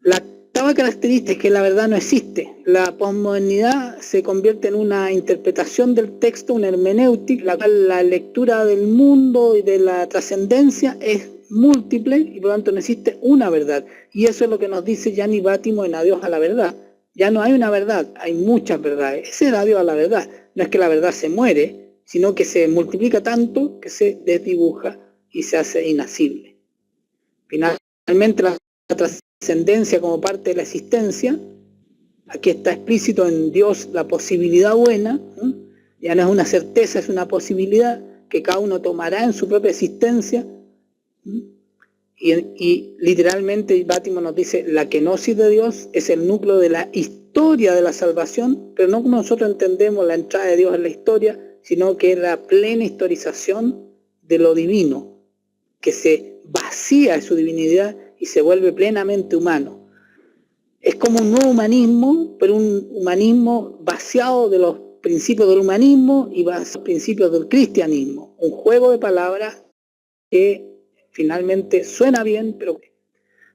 La octava característica es que la verdad no existe. La posmodernidad se convierte en una interpretación del texto, una hermenéutica, la cual la lectura del mundo y de la trascendencia es múltiple y por lo tanto no existe una verdad. Y eso es lo que nos dice Gianni Bátimo en Adiós a la verdad. Ya no hay una verdad, hay muchas verdades. Ese es adiós a la verdad. No es que la verdad se muere, sino que se multiplica tanto que se desdibuja y se hace inasible. Finalmente, la trascendencia como parte de la existencia, aquí está explícito en Dios la posibilidad buena, ¿no? Ya no es una certeza, es una posibilidad que cada uno tomará en su propia existencia, ¿no? Y literalmente Bátimo nos dice, la kenosis de Dios es el núcleo de la historia de la salvación, pero no como nosotros entendemos la entrada de Dios en la historia, sino que es la plena historización de lo divino, que se vacía de su divinidad y se vuelve plenamente humano. Es como un nuevo humanismo, pero un humanismo vaciado de los principios del humanismo y vaciado de los principios del cristianismo. Un juego de palabras que finalmente suena bien, pero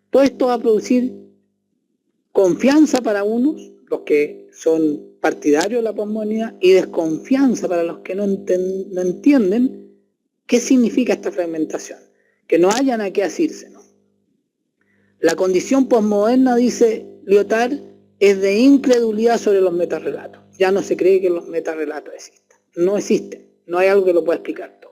todo esto va a producir confianza para unos, los que son partidarios de la posmodernidad, y desconfianza para los que no entienden qué significa esta fragmentación, que no hayan a qué asirse, ¿no? La condición posmoderna, dice Lyotard, es de incredulidad sobre los metarrelatos. Ya no se cree que los metarrelatos existan. No existen. No hay algo que lo pueda explicar todo.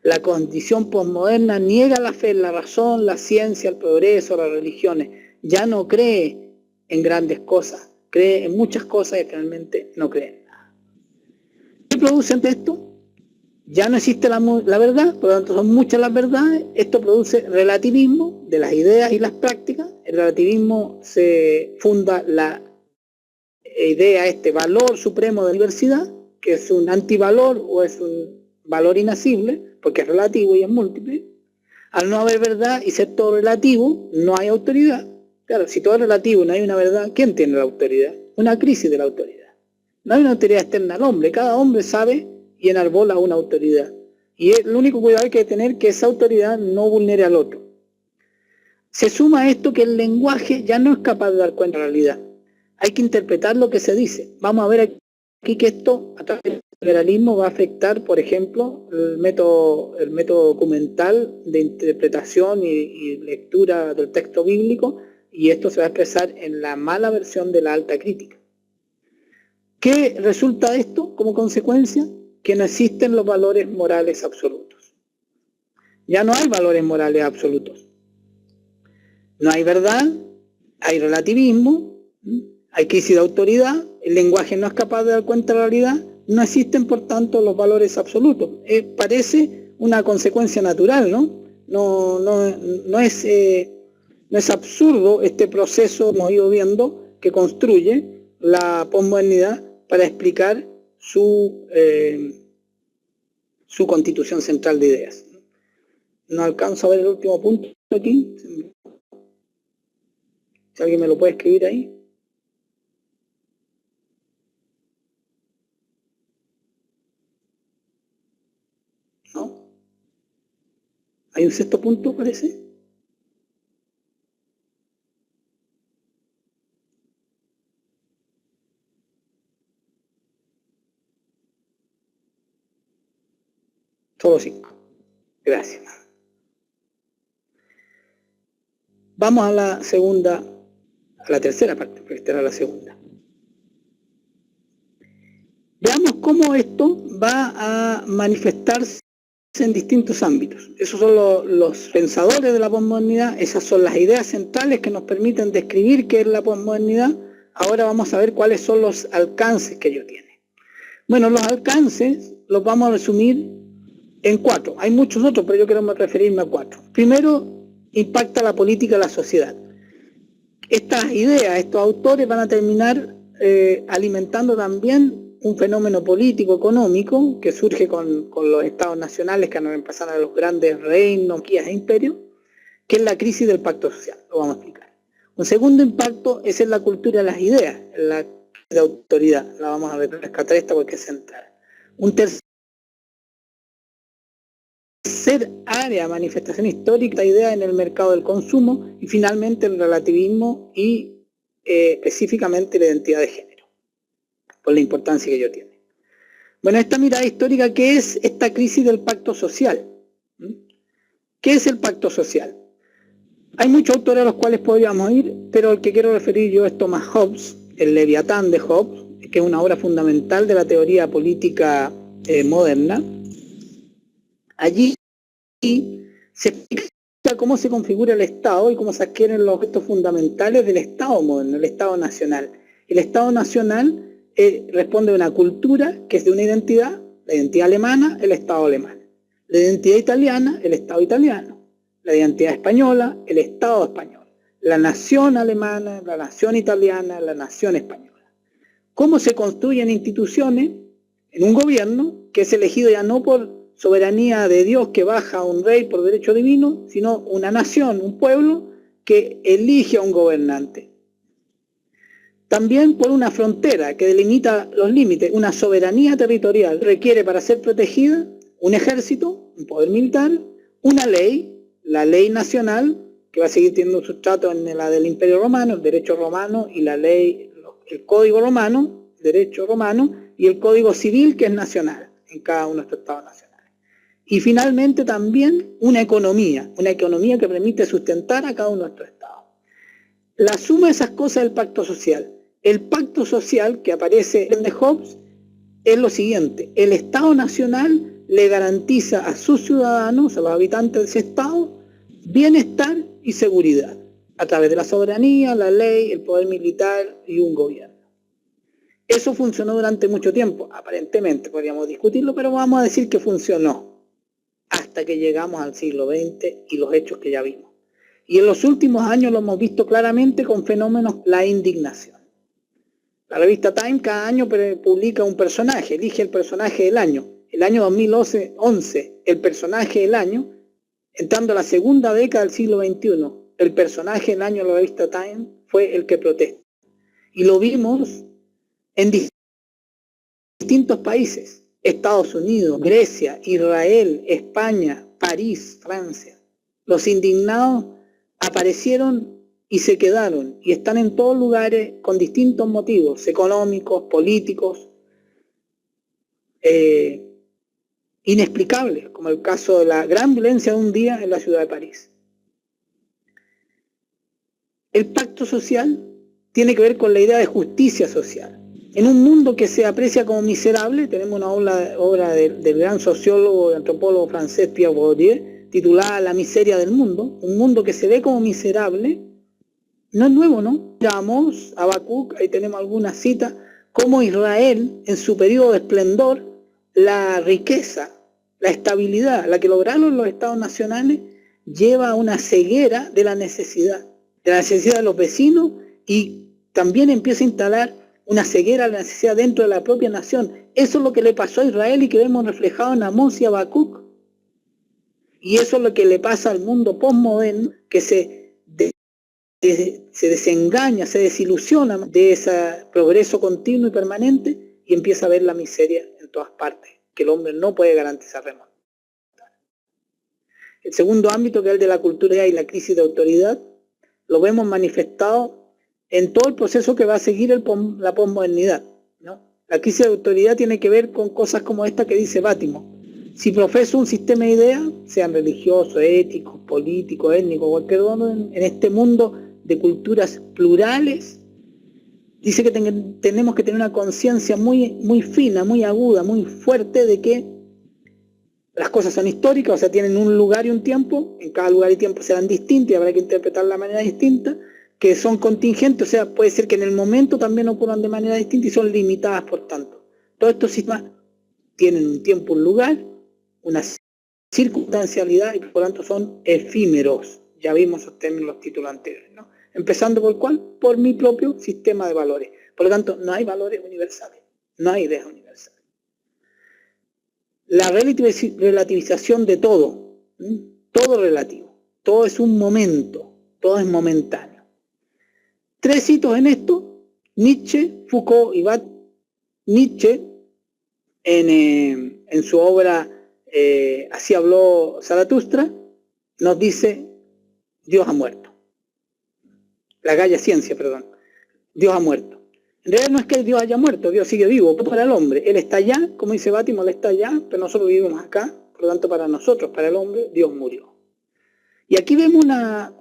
La condición posmoderna niega la fe en la razón, la ciencia, el progreso, las religiones. Ya no cree en grandes cosas. Cree en muchas cosas y finalmente no cree en nada. ¿Qué producen de esto? Ya no existe la verdad, por lo tanto son muchas las verdades. Esto produce relativismo de las ideas y las prácticas. El relativismo se funda la idea, este valor supremo de diversidad, que es un antivalor o es un valor inasible, porque es relativo y es múltiple. Al no haber verdad y ser todo relativo, no hay autoridad. Claro, si todo es relativo y no hay una verdad, ¿quién tiene la autoridad? Una crisis de la autoridad. No hay una autoridad externa al hombre, cada hombre sabe y enarbola una autoridad. Y el único cuidado que hay que tener que esa autoridad no vulnere al otro. Se suma a esto que el lenguaje ya no es capaz de dar cuenta de la realidad. Hay que interpretar lo que se dice. Vamos a ver aquí que esto, a través del liberalismo, va a afectar, por ejemplo, el método documental de interpretación y lectura del texto bíblico, y esto se va a expresar en la mala versión de la alta crítica. ¿Qué resulta de esto como consecuencia? Que no existen los valores morales absolutos. Ya no hay valores morales absolutos. No hay verdad, hay relativismo, hay crisis de autoridad, el lenguaje no es capaz de dar cuenta de la realidad, no existen por tanto los valores absolutos. Parece una consecuencia natural, ¿no? No es absurdo este proceso que hemos ido viendo que construye la posmodernidad para explicar su constitución central de ideas. No alcanzo a ver el último punto aquí. Si alguien me lo puede escribir ahí. ¿No? ¿Hay un sexto punto, parece? Solo 5. Gracias. Vamos a la segunda, a la tercera parte, porque esta era la segunda. Veamos cómo esto va a manifestarse en distintos ámbitos. Esos son los pensadores de la posmodernidad, esas son las ideas centrales que nos permiten describir qué es la posmodernidad. Ahora vamos a ver cuáles son los alcances que ello tiene. Bueno, los alcances los vamos a resumir en 4. Hay muchos otros, pero yo quiero referirme a 4. Primero, impacta la política de la sociedad. Estas ideas, estos autores van a terminar alimentando también un fenómeno político, económico, que surge con los estados nacionales que van a pasar a los grandes reinos, monarquías e imperios, que es la crisis del pacto social. Lo vamos a explicar. Un segundo impacto es en la cultura de las ideas, en la de autoridad. La vamos a rescatar esta porque es central. Un tercer área, manifestación histórica, la idea en el mercado del consumo, y finalmente el relativismo y específicamente la identidad de género, por la importancia que ello tiene. Bueno, esta mirada histórica, ¿qué es esta crisis del pacto social? ¿Qué es el pacto social? Hay muchos autores a los cuales podríamos ir, pero el que quiero referir yo es Thomas Hobbes, el Leviatán de Hobbes, que es una obra fundamental de la teoría política moderna. Allí se explica cómo se configura el Estado y cómo se adquieren los objetos fundamentales del Estado moderno, el Estado nacional. El Estado nacional responde a una cultura que es de una identidad, la identidad alemana, el Estado alemán. La identidad italiana, el Estado italiano. La identidad española, el Estado español. La nación alemana, la nación italiana, la nación española. ¿Cómo se construyen instituciones en un gobierno que es elegido ya no por soberanía de Dios que baja a un rey por derecho divino, sino una nación, un pueblo que elige a un gobernante? También por una frontera que delimita los límites, una soberanía territorial requiere para ser protegida un ejército, un poder militar, una ley, la ley nacional, que va a seguir teniendo sustrato en la del Imperio Romano, el derecho romano y la ley, el código romano, el derecho romano, y el código civil que es nacional en cada uno de estos estados nacionales. Y finalmente también una economía que permite sustentar a cada uno de estos estados. La suma de esas cosas es el pacto social. El pacto social que aparece en de Hobbes es lo siguiente: el Estado nacional le garantiza a sus ciudadanos, a los habitantes de ese Estado, bienestar y seguridad, a través de la soberanía, la ley, el poder militar y un gobierno. Eso funcionó durante mucho tiempo, aparentemente, podríamos discutirlo, pero vamos a decir que funcionó, hasta que llegamos al siglo XX y los hechos que ya vimos. Y en los últimos años lo hemos visto claramente con fenómenos, la indignación. La revista Time cada año publica un personaje, elige el personaje del año. El año 2011, el personaje del año, entrando a la segunda década del siglo XXI, el personaje del año de la revista Time fue el que protesta. Y lo vimos en distintos países: Estados Unidos, Grecia, Israel, España, París, Francia. Los indignados aparecieron y se quedaron, y están en todos lugares con distintos motivos económicos, políticos, inexplicables, como el caso de la gran violencia de un día en la ciudad de París. El pacto social tiene que ver con la idea de justicia social. En un mundo que se aprecia como miserable, tenemos una obra del gran sociólogo y antropólogo francés Pierre Bourdieu, titulada La miseria del mundo. Un mundo que se ve como miserable, no es nuevo, ¿no? Miramos a Habacuc, ahí tenemos algunas citas, cómo Israel, en su periodo de esplendor, la riqueza, la estabilidad, la que lograron los estados nacionales, lleva a una ceguera de la necesidad de los vecinos, y también empieza a instalar una ceguera de la necesidad dentro de la propia nación. Eso es lo que le pasó a Israel y que vemos reflejado en Amós y Habacuc. Y eso es lo que le pasa al mundo postmoderno, que se desengaña, se desilusiona de ese progreso continuo y permanente, y empieza a ver la miseria en todas partes, que el hombre no puede garantizar remontar. El segundo ámbito, que es el de la cultura y la crisis de autoridad, lo vemos manifestado en todo el proceso que va a seguir la posmodernidad, ¿no? La crisis de autoridad tiene que ver con cosas como esta que dice Bátimo. Si profeso un sistema de ideas, sean religiosos, éticos, políticos, étnicos, cualquier uno, en este mundo de culturas plurales, dice que tenemos que tener una conciencia muy, muy fina, muy aguda, muy fuerte de que las cosas son históricas, o sea, tienen un lugar y un tiempo, en cada lugar y tiempo serán distintos y habrá que interpretarla de manera distinta, que son contingentes, o sea, puede ser que en el momento también ocurran de manera distinta y son limitadas, por tanto. Todos estos sistemas tienen un tiempo, un lugar, una circunstancialidad, y por lo tanto son efímeros. Ya vimos esos términos en los títulos anteriores, ¿no? Empezando por ¿cuál? Por mi propio sistema de valores. Por lo tanto, no hay valores universales, no hay ideas universales. La relativización de todo, todo relativo, todo es un momento, todo es momentáneo. Tres hitos en esto: Nietzsche, Foucault y Bat. Nietzsche, en su obra Así habló Zaratustra, nos dice: Dios ha muerto. La Gaia Ciencia, perdón. Dios ha muerto. En realidad no es que Dios haya muerto, Dios sigue vivo para el hombre. Él está allá, como dice Bátimo, él está allá, pero nosotros vivimos acá. Por lo tanto, para nosotros, para el hombre, Dios murió. Y aquí vemos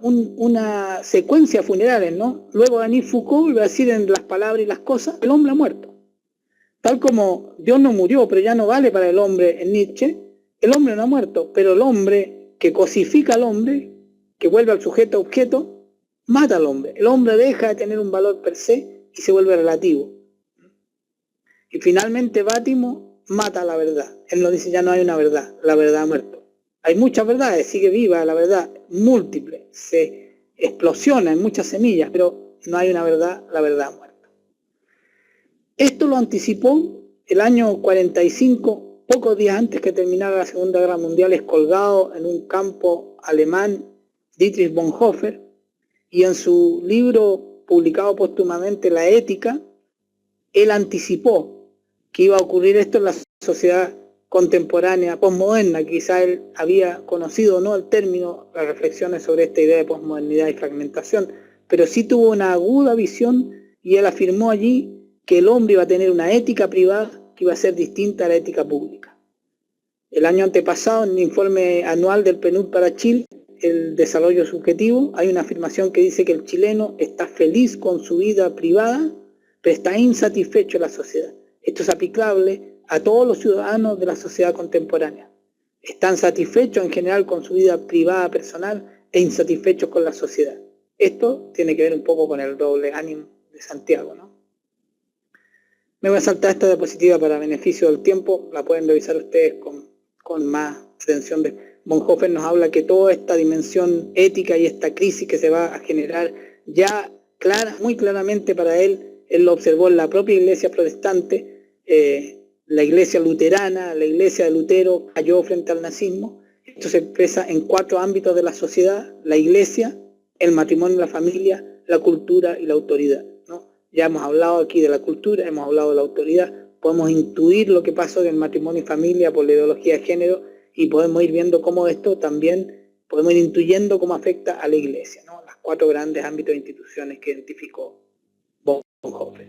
una secuencia funeraria, ¿no? Luego va a venir Foucault y va a decir en las palabras y las cosas: el hombre ha muerto. Tal como Dios no murió, pero ya no vale para el hombre en Nietzsche, el hombre no ha muerto, pero el hombre que cosifica al hombre que vuelve al sujeto objeto, mata al hombre. El hombre deja de tener un valor per se y se vuelve relativo. Y finalmente Bátimo mata a la verdad. Él nos dice, ya no hay una verdad, la verdad ha muerto. Hay muchas verdades, sigue viva la verdad, múltiple, se explosiona en muchas semillas, pero no hay una verdad, la verdad ha muerto. Esto lo anticipó el año 45, pocos días antes que terminara la Segunda Guerra Mundial, es colgado en un campo alemán Dietrich Bonhoeffer, y en su libro publicado póstumamente, La Ética, él anticipó que iba a ocurrir esto en la sociedad contemporánea, posmoderna. Quizá él había conocido o no el término, las reflexiones sobre esta idea de posmodernidad y fragmentación, pero sí tuvo una aguda visión y él afirmó allí que el hombre iba a tener una ética privada que iba a ser distinta a la ética pública. El año antepasado, en el informe anual del PNUD para Chile, el desarrollo subjetivo, hay una afirmación que dice que el chileno está feliz con su vida privada, pero está insatisfecho en la sociedad. Esto es aplicable a todos los ciudadanos de la sociedad contemporánea. Están satisfechos en general con su vida privada, personal, e insatisfechos con la sociedad. Esto tiene que ver un poco con el doble ánimo de Santiago, ¿no? Me voy a saltar esta diapositiva para beneficio del tiempo, la pueden revisar ustedes con más atención. Bonhoeffer nos habla que toda esta dimensión ética y esta crisis que se va a generar ya muy claramente para él lo observó en la propia iglesia protestante, la iglesia luterana, la iglesia de Lutero cayó frente al nazismo. Esto se expresa en 4 ámbitos de la sociedad: la iglesia, el matrimonio y la familia, la cultura y la autoridad, ¿no? Ya hemos hablado aquí de la cultura, hemos hablado de la autoridad, podemos intuir lo que pasó en el matrimonio y familia por la ideología de género y podemos ir viendo cómo esto también, podemos ir intuyendo cómo afecta a la iglesia, ¿no? Los 4 grandes ámbitos de instituciones que identificó Bonhoeffer.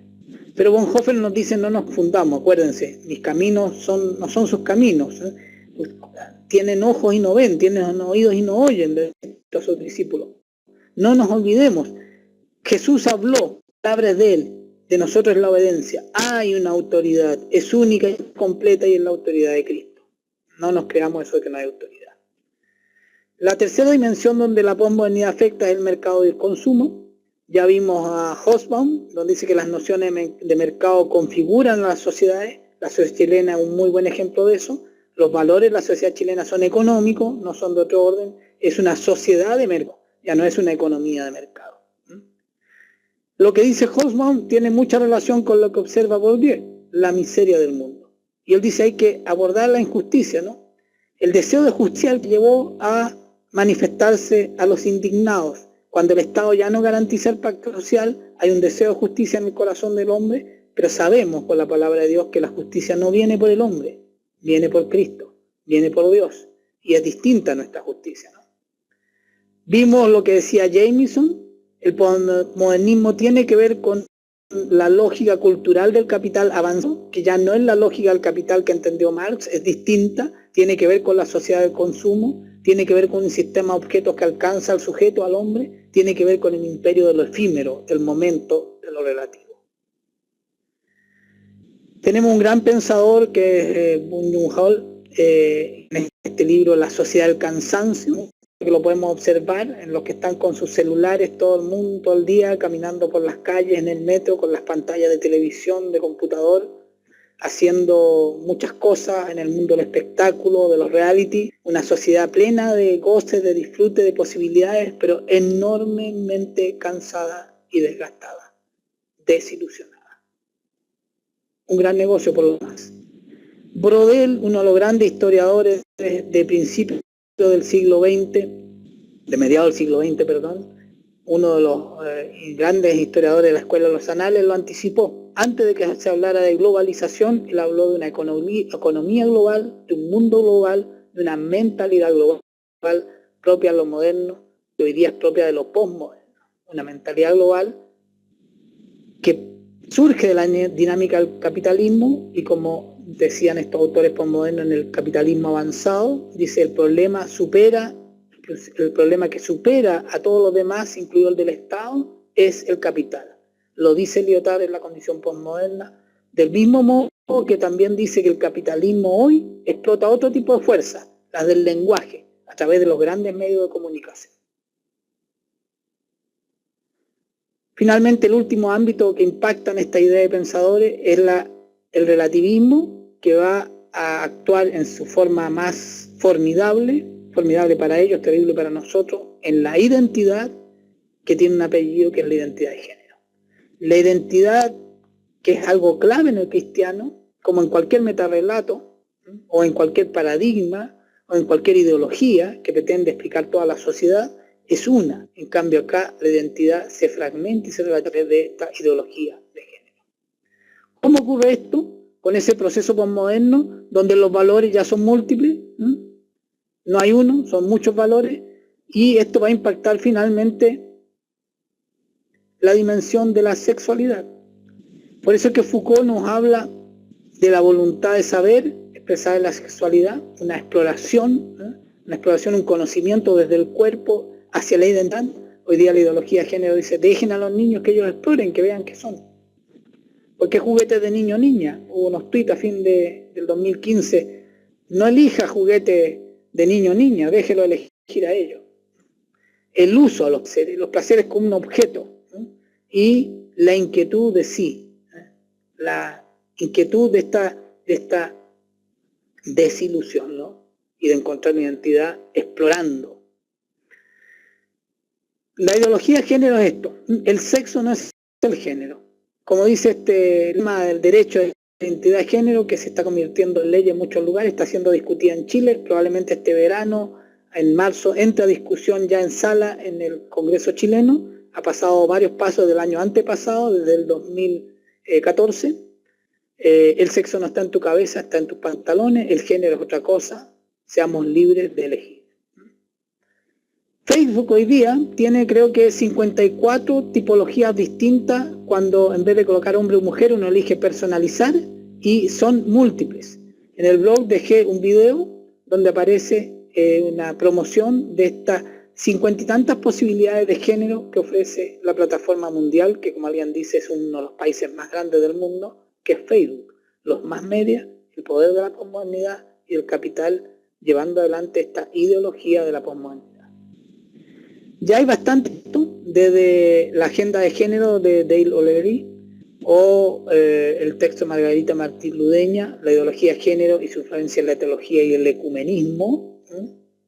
Pero Bonhoeffer nos dice, no nos fundamos, acuérdense, mis caminos no son sus caminos, ¿eh? Tienen ojos y no ven, tienen oídos y no oyen, de sus discípulos. No nos olvidemos, Jesús habló, palabras de él, de nosotros la obediencia. Hay una autoridad, es única y completa, y es la autoridad de Cristo. No nos creamos eso de que no hay autoridad. La tercera dimensión donde la posmodernidad afecta es el mercado y el consumo. Ya vimos a Hobsbawm, donde dice que las nociones de mercado configuran las sociedades. La sociedad chilena es un muy buen ejemplo de eso. Los valores de la sociedad chilena son económicos, no son de otro orden. Es una sociedad de mercado, ya no es una economía de mercado. Lo que dice Hobsbawm tiene mucha relación con lo que observa Bourdieu, la miseria del mundo. Y él dice hay que abordar la injusticia, ¿no? El deseo de justicia llevó a manifestarse a los indignados. Cuando el Estado ya no garantiza el pacto social, hay un deseo de justicia en el corazón del hombre, pero sabemos por la palabra de Dios que la justicia no viene por el hombre, viene por Cristo, viene por Dios, y es distinta nuestra justicia, ¿no? Vimos lo que decía Jameson, el modernismo tiene que ver con la lógica cultural del capital avanzado, que ya no es la lógica del capital que entendió Marx, es distinta, tiene que ver con la sociedad del consumo, tiene que ver con un sistema de objetos que alcanza al sujeto, al hombre, tiene que ver con el imperio de lo efímero, del momento, de lo relativo. Tenemos un gran pensador que es Byung-Chul Han, en este libro La sociedad del cansancio, que lo podemos observar en los que están con sus celulares todo el mundo, todo el día, caminando por las calles, en el metro, con las pantallas de televisión, de computador, haciendo muchas cosas en el mundo del espectáculo, de los reality, una sociedad plena de goces, de disfrute, de posibilidades, pero enormemente cansada y desgastada, desilusionada. Un gran negocio por lo demás. Brodel, uno de los grandes historiadores de principios del siglo XX, de mediados del siglo XX, perdón, uno de los grandes historiadores de la Escuela de los Anales, lo anticipó. Antes de que se hablara de globalización, él habló de una economía global, de un mundo global, de una mentalidad global propia de lo moderno, que hoy día es propia de lo postmoderno. Una mentalidad global que surge de la dinámica del capitalismo y, como decían estos autores postmodernos, en el capitalismo avanzado, dice el problema que supera a todos los demás, incluido el del Estado, es el capital. Lo dice Lyotard en La condición postmoderna, del mismo modo que también dice que el capitalismo hoy explota otro tipo de fuerzas, las del lenguaje, a través de los grandes medios de comunicación. Finalmente, el último ámbito que impacta en esta idea de pensadores es el relativismo, que va a actuar en su forma más formidable para ellos, terrible para nosotros, en la identidad, que tiene un apellido que es la identidad de género. La identidad, que es algo clave en el cristiano, como en cualquier metarrelato, o en cualquier paradigma, o en cualquier ideología que pretende explicar toda la sociedad, es una. En cambio acá la identidad se fragmenta y se relata a través de esta ideología de género. ¿Cómo ocurre esto? Con ese proceso posmoderno, donde los valores ya son múltiples, no hay uno, son muchos valores, y esto va a impactar finalmente la dimensión de la sexualidad. Por eso es que Foucault nos habla de la voluntad de saber expresada en la sexualidad, una exploración, un conocimiento desde el cuerpo hacia la identidad. Hoy día la ideología de género dice, dejen a los niños que ellos exploren, que vean qué son. Porque juguetes de niño o niña, hubo unos tuits a fin del 2015, no elija juguete de niño o niña, déjelo elegir a ellos. El uso a los placeres como un objeto, y la inquietud de sí, la inquietud de esta desilusión, ¿no? Y de encontrar una identidad explorando. La ideología de género es esto, el sexo no es el género. Como dice el tema del derecho de identidad de género, que se está convirtiendo en ley en muchos lugares, está siendo discutida en Chile, probablemente este verano, en marzo, entra a discusión ya en sala en el Congreso chileno, ha pasado varios pasos del año antepasado, desde el 2014, el sexo no está en tu cabeza, está en tus pantalones, el género es otra cosa, seamos libres de elegir. Facebook hoy día tiene, creo que 54 tipologías distintas, cuando en vez de colocar hombre o mujer uno elige personalizar, y son múltiples. En el blog dejé un video donde aparece una promoción de estas 50 y tantas posibilidades de género que ofrece la plataforma mundial, que como alguien dice es uno de los países más grandes del mundo, que es Facebook. Los más media, el poder de la posmodernidad y el capital llevando adelante esta ideología de la posmodernidad. Ya hay bastante desde la agenda de género de Dale O'Leary o el texto de Margarita Martí Ludeña, la ideología de género y su influencia en la teología y el ecumenismo.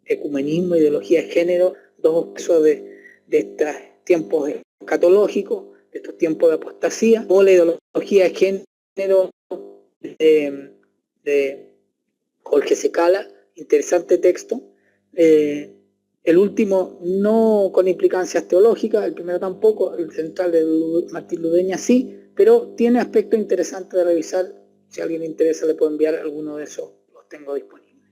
Ecumenismo, ideología de género, dos casos de estos tiempos escatológicos, de estos tiempos de apostasía, o la ideología de género de Jorge Secala, interesante texto. El último no con implicancias teológicas, el primero tampoco, el central de Martín Ludeña sí, pero tiene aspectos interesantes de revisar. Si a alguien le interesa le puedo enviar alguno de esos, los tengo disponibles.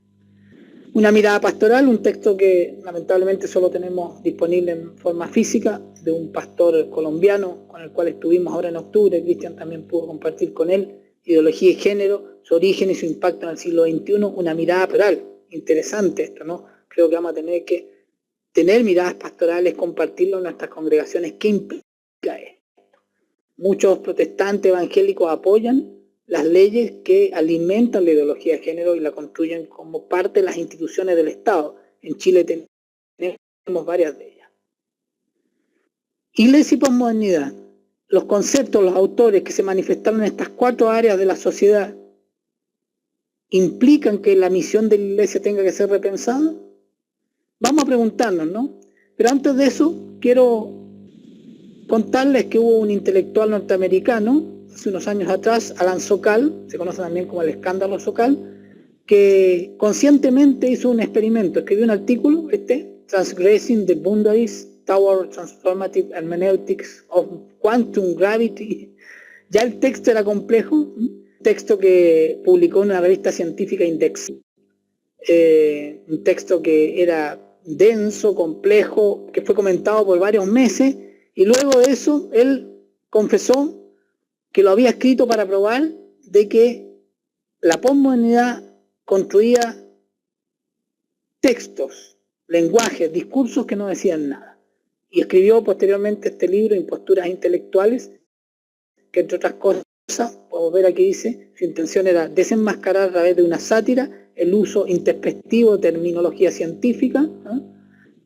Una mirada pastoral, un texto que lamentablemente solo tenemos disponible en forma física, de un pastor colombiano con el cual estuvimos ahora en octubre. Cristian también pudo compartir con él, ideología y género, su origen y su impacto en el siglo XXI, una mirada pastoral. Interesante esto, ¿no? Creo que vamos a tener que tener miradas pastorales, compartirlo en nuestras congregaciones. ¿Qué implica esto? Muchos protestantes evangélicos apoyan las leyes que alimentan la ideología de género y la construyen como parte de las instituciones del Estado. En Chile tenemos varias de ellas. Iglesia y posmodernidad. Los conceptos, los autores que se manifestaron en estas 4 áreas de la sociedad implican que la misión de la Iglesia tenga que ser repensada. Vamos a preguntarnos, ¿no? Pero antes de eso, quiero contarles que hubo un intelectual norteamericano, hace unos años atrás, Alan Sokal, se conoce también como el escándalo Sokal, que conscientemente hizo un experimento, escribió un artículo, Transgressing the Boundaries Toward Transformative Hermeneutics of Quantum Gravity. Ya el texto era complejo, un texto que publicó en una revista científica Index, un texto que era denso, complejo, que fue comentado por varios meses, y luego de eso él confesó que lo había escrito para probar de que la posmodernidad construía textos, lenguajes, discursos que no decían nada. Y escribió posteriormente este libro, Imposturas Intelectuales, que entre otras cosas, podemos ver aquí dice, su intención era desenmascarar a través de una sátira el uso introspectivo de terminología científica,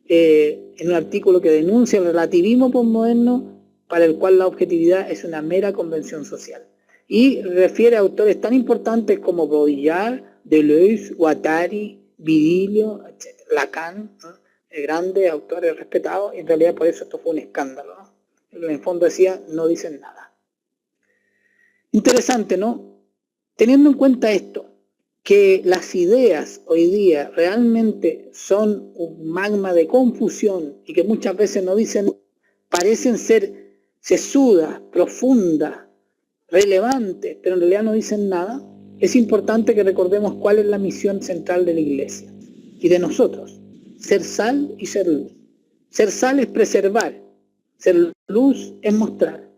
en un artículo que denuncia el relativismo posmoderno para el cual la objetividad es una mera convención social. Y refiere a autores tan importantes como Baudrillard, Deleuze, Guattari, Virilio, etc. Lacan, ¿no? Grandes autores respetados, y en realidad por eso esto fue un escándalo, ¿no? En el fondo decía, no dicen nada. Interesante, ¿no? Teniendo en cuenta esto, que las ideas hoy día realmente son un magma de confusión y que muchas veces no dicen, parecen ser sesudas, profundas, relevantes, pero en realidad no dicen nada, es importante que recordemos cuál es la misión central de la Iglesia y de nosotros: ser sal y ser luz. Ser sal es preservar, ser luz es mostrar.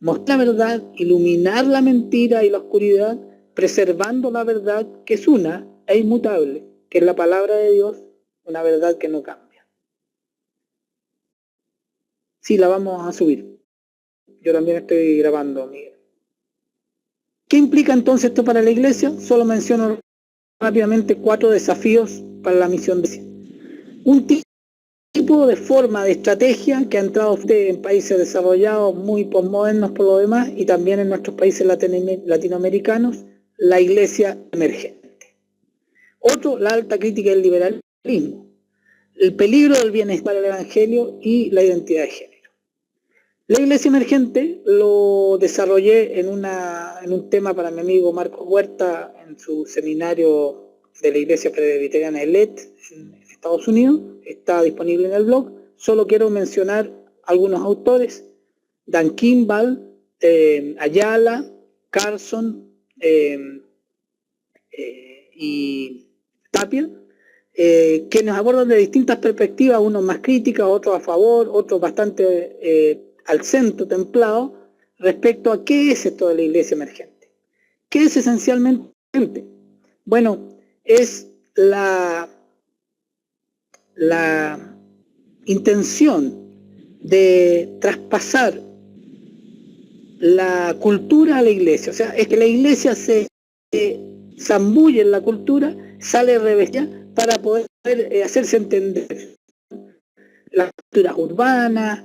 Mostrar la verdad, iluminar la mentira y la oscuridad, preservando la verdad que es una e inmutable, que es la palabra de Dios, una verdad que no cambia. Sí, la vamos a subir. Yo también estoy grabando, Miguel. ¿Qué implica entonces esto para la Iglesia? Solo menciono rápidamente 4 desafíos para la misión de Iglesia. Un tipo de forma de estrategia que ha entrado en países desarrollados muy posmodernos por lo demás, y también en nuestros países latinoamericanos, la Iglesia emergente. Otro, la alta crítica del liberalismo, el peligro del bienestar del Evangelio y la identidad de género. La Iglesia emergente lo desarrollé en un tema para mi amigo Marcos Huerta en su seminario de la Iglesia Presbiteriana ELET en Estados Unidos. Está disponible en el blog. Solo quiero mencionar algunos autores: Dan Kimball, Ayala, Carson y Tapia, que nos abordan de distintas perspectivas, unos más críticas, otros a favor, otros bastante al centro, templado, respecto a qué es esto de la Iglesia emergente. ¿Qué es esencialmente? Bueno, es la intención de traspasar la cultura a la Iglesia. O sea, es que la Iglesia se zambulle en la cultura, sale revestida para poder hacerse entender. Las culturas urbanas,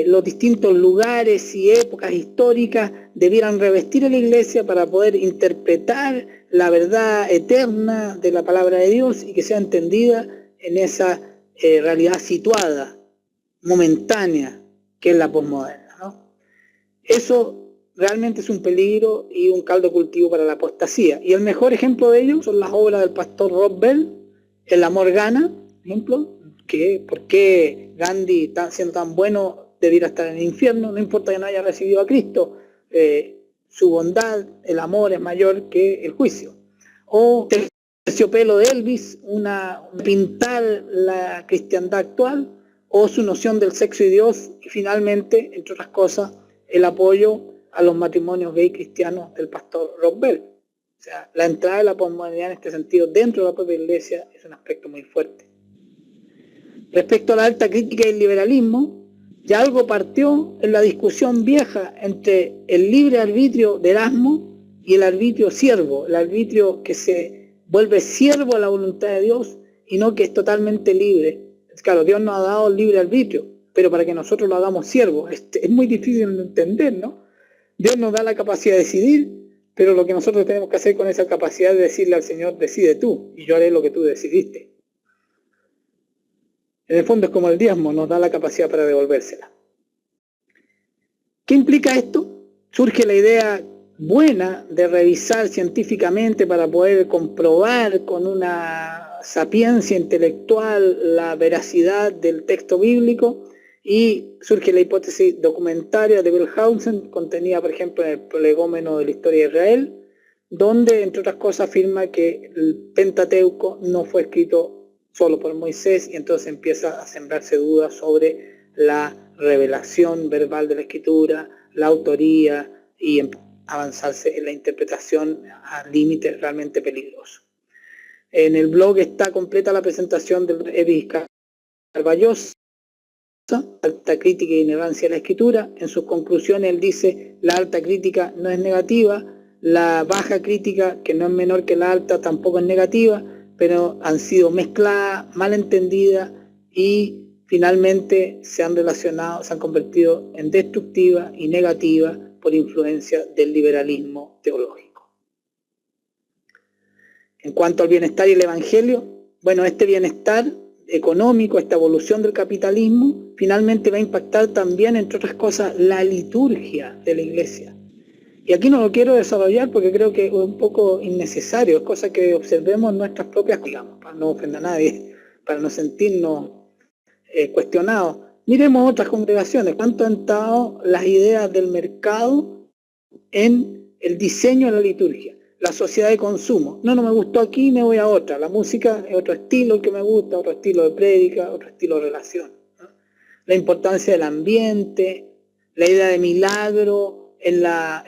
los distintos lugares y épocas históricas debieran revestir a la Iglesia para poder interpretar la verdad eterna de la palabra de Dios y que sea entendida en esa realidad situada, momentánea, que es la posmoderna, ¿no? Eso realmente es un peligro y un caldo de cultivo para la apostasía. Y el mejor ejemplo de ello son las obras del pastor Rob Bell, El amor gana, ejemplo, que por qué Gandhi, siendo tan bueno, debiera estar en el infierno. No importa que no haya recibido a Cristo, su bondad, el amor es mayor que el juicio. O Terciopelo de Elvis, pintar la cristiandad actual, o su noción del sexo y Dios, y finalmente, entre otras cosas, el apoyo a los matrimonios gay cristianos del pastor Rob Bell. O sea, la entrada de la posmodernidad en este sentido dentro de la propia Iglesia es un aspecto muy fuerte. Respecto a la alta crítica del liberalismo, ya algo partió en la discusión vieja entre el libre arbitrio de Erasmo y el arbitrio siervo, el arbitrio que se vuelve siervo a la voluntad de Dios y no que es totalmente libre. Claro, Dios nos ha dado el libre arbitrio, pero para que nosotros lo hagamos siervo, es muy difícil de entender, ¿no? Dios nos da la capacidad de decidir, pero lo que nosotros tenemos que hacer con esa capacidad es decirle al Señor: decide tú, y yo haré lo que tú decidiste. En el fondo es como el diezmo, nos da la capacidad para devolvérsela. ¿Qué implica esto? Surge la idea buena de revisar científicamente para poder comprobar con una sapiencia intelectual la veracidad del texto bíblico, y surge la hipótesis documentaria de Wellhausen, contenida por ejemplo en el Prolegómeno de la Historia de Israel, donde entre otras cosas afirma que el Pentateuco no fue escrito solo por Moisés, y entonces empieza a sembrarse dudas sobre la revelación verbal de la Escritura, la autoría, y avanzarse en la interpretación a límites realmente peligrosos. En el blog está completa la presentación de Evis Carballosa, Alta Crítica e Inerrancia de la Escritura. En sus conclusiones él dice: la alta crítica no es negativa, la baja crítica, que no es menor que la alta, tampoco es negativa, pero han sido mezcladas, mal entendidas y finalmente se han convertido en destructivas y negativas por influencia del liberalismo teológico. En cuanto al bienestar y el evangelio, bueno, este bienestar económico, esta evolución del capitalismo, finalmente va a impactar también, entre otras cosas, la liturgia de la iglesia. Y aquí no lo quiero desarrollar porque creo que es un poco innecesario, es cosa que observemos en nuestras propias, digamos, para no ofender a nadie, para no sentirnos cuestionados. Miremos otras congregaciones, cuánto han estado las ideas del mercado en el diseño de la liturgia. La sociedad de consumo. No me gustó aquí, me voy a otra. La música es otro estilo que me gusta, otro estilo de prédica, otro estilo de relación, ¿no? La importancia del ambiente, la idea de milagro en la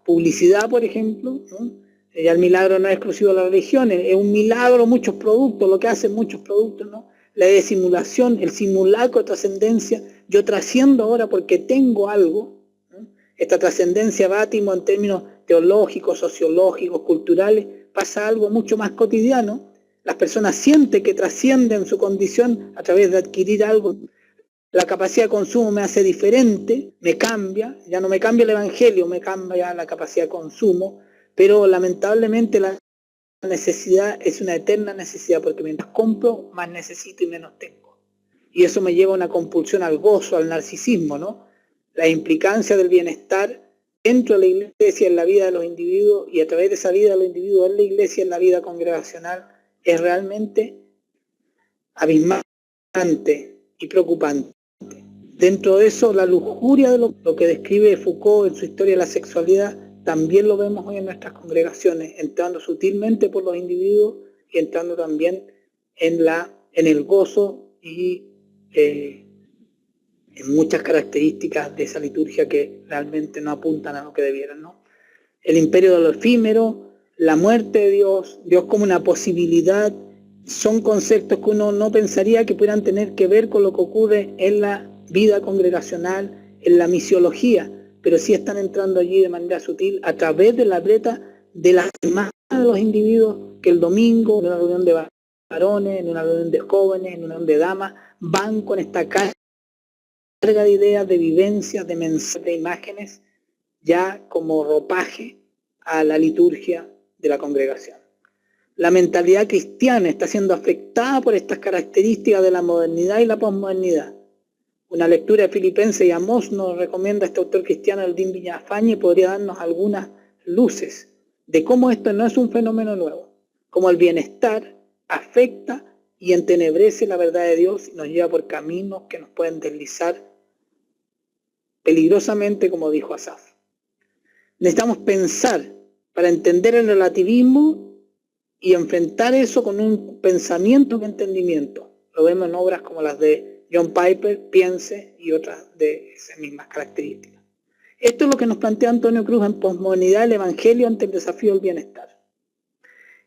publicidad, por ejemplo, ¿no? Ya el milagro no es exclusivo de la religión, es un milagro, muchos productos, lo que hacen muchos productos, ¿no? La idea de simulación, el simulacro de trascendencia. Yo trasciendo ahora porque tengo algo. Esta trascendencia bátimo en términos teológicos, sociológicos, culturales, pasa algo mucho más cotidiano. Las personas sienten que trascienden su condición a través de adquirir algo. La capacidad de consumo me hace diferente, me cambia, ya no me cambia el evangelio, me cambia la capacidad de consumo, pero lamentablemente la necesidad es una eterna necesidad, porque mientras compro, más necesito y menos tengo. Y eso me lleva a una compulsión al gozo, al narcisismo, ¿no? La implicancia del bienestar dentro de la iglesia en la vida de los individuos y a través de esa vida de los individuos en la iglesia, en la vida congregacional, es realmente abismante y preocupante. Dentro de eso, la lujuria de lo que describe Foucault en su historia de la sexualidad, también lo vemos hoy en nuestras congregaciones, entrando sutilmente por los individuos y entrando también en el gozo y en muchas características de esa liturgia que realmente no apuntan a lo que debieran, ¿no? El imperio de lo efímero, la muerte de Dios, Dios como una posibilidad, son conceptos que uno no pensaría que pudieran tener que ver con lo que ocurre en la vida congregacional, en la misiología, pero sí están entrando allí de manera sutil a través de la brecha de las imágenes de los individuos que el domingo, en una reunión de varones, en una reunión de jóvenes, en una reunión de damas, van con esta carga de ideas, de vivencias, de mensajes, de imágenes, ya como ropaje a la liturgia de la congregación. La mentalidad cristiana está siendo afectada por estas características de la modernidad y la posmodernidad. Una lectura de Filipenses y Amós nos recomienda este autor cristiano, Eldín Villafañe, y podría darnos algunas luces de cómo esto no es un fenómeno nuevo, cómo el bienestar afecta y entenebrece la verdad de Dios y nos lleva por caminos que nos pueden deslizar peligrosamente, como dijo Asaf. Necesitamos pensar para entender el relativismo y enfrentar eso con un pensamiento y entendimiento. Lo vemos en obras como las de John Piper, Piense y otras de esas mismas características. Esto es lo que nos plantea Antonio Cruz en Posmodernidad, el Evangelio ante el desafío del bienestar.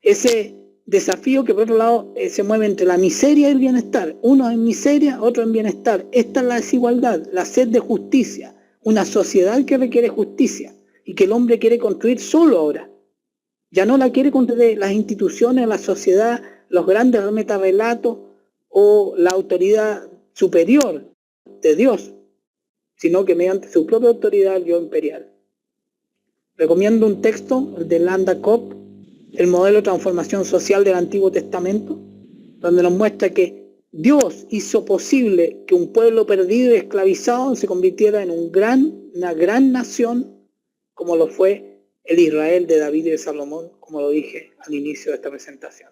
Ese desafío que por otro lado se mueve entre la miseria y el bienestar. Uno en miseria, otro en bienestar. Esta es la desigualdad, la sed de justicia. Una sociedad que requiere justicia y que el hombre quiere construir solo ahora. Ya no la quiere construir las instituciones, la sociedad, los grandes metarrelatos o la autoridad superior de Dios, sino que mediante su propia autoridad, el yo imperial. Recomiendo un texto, el de Landa Kopp, el modelo de transformación social del Antiguo Testamento, donde nos muestra que Dios hizo posible que un pueblo perdido y esclavizado se convirtiera en una gran nación, como lo fue el Israel de David y de Salomón, como lo dije al inicio de esta presentación.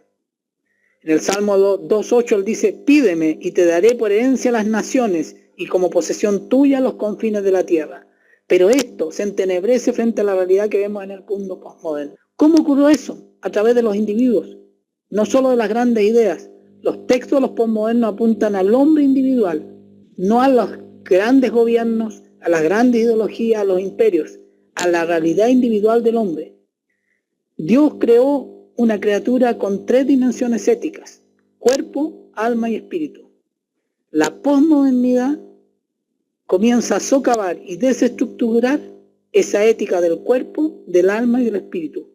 En el Salmo 2.8 él dice: pídeme y te daré por herencia las naciones y como posesión tuya los confines de la tierra. Pero esto se entenebrece frente a la realidad que vemos en el mundo postmoderno. ¿Cómo ocurrió eso? A través de los individuos, no solo de las grandes ideas. Los textos de los postmodernos apuntan al hombre individual, no a los grandes gobiernos, a las grandes ideologías, a los imperios, a la realidad individual del hombre. Dios creó una criatura con 3 dimensiones éticas: cuerpo, alma y espíritu. La posmodernidad comienza a socavar y desestructurar esa ética del cuerpo, del alma y del espíritu,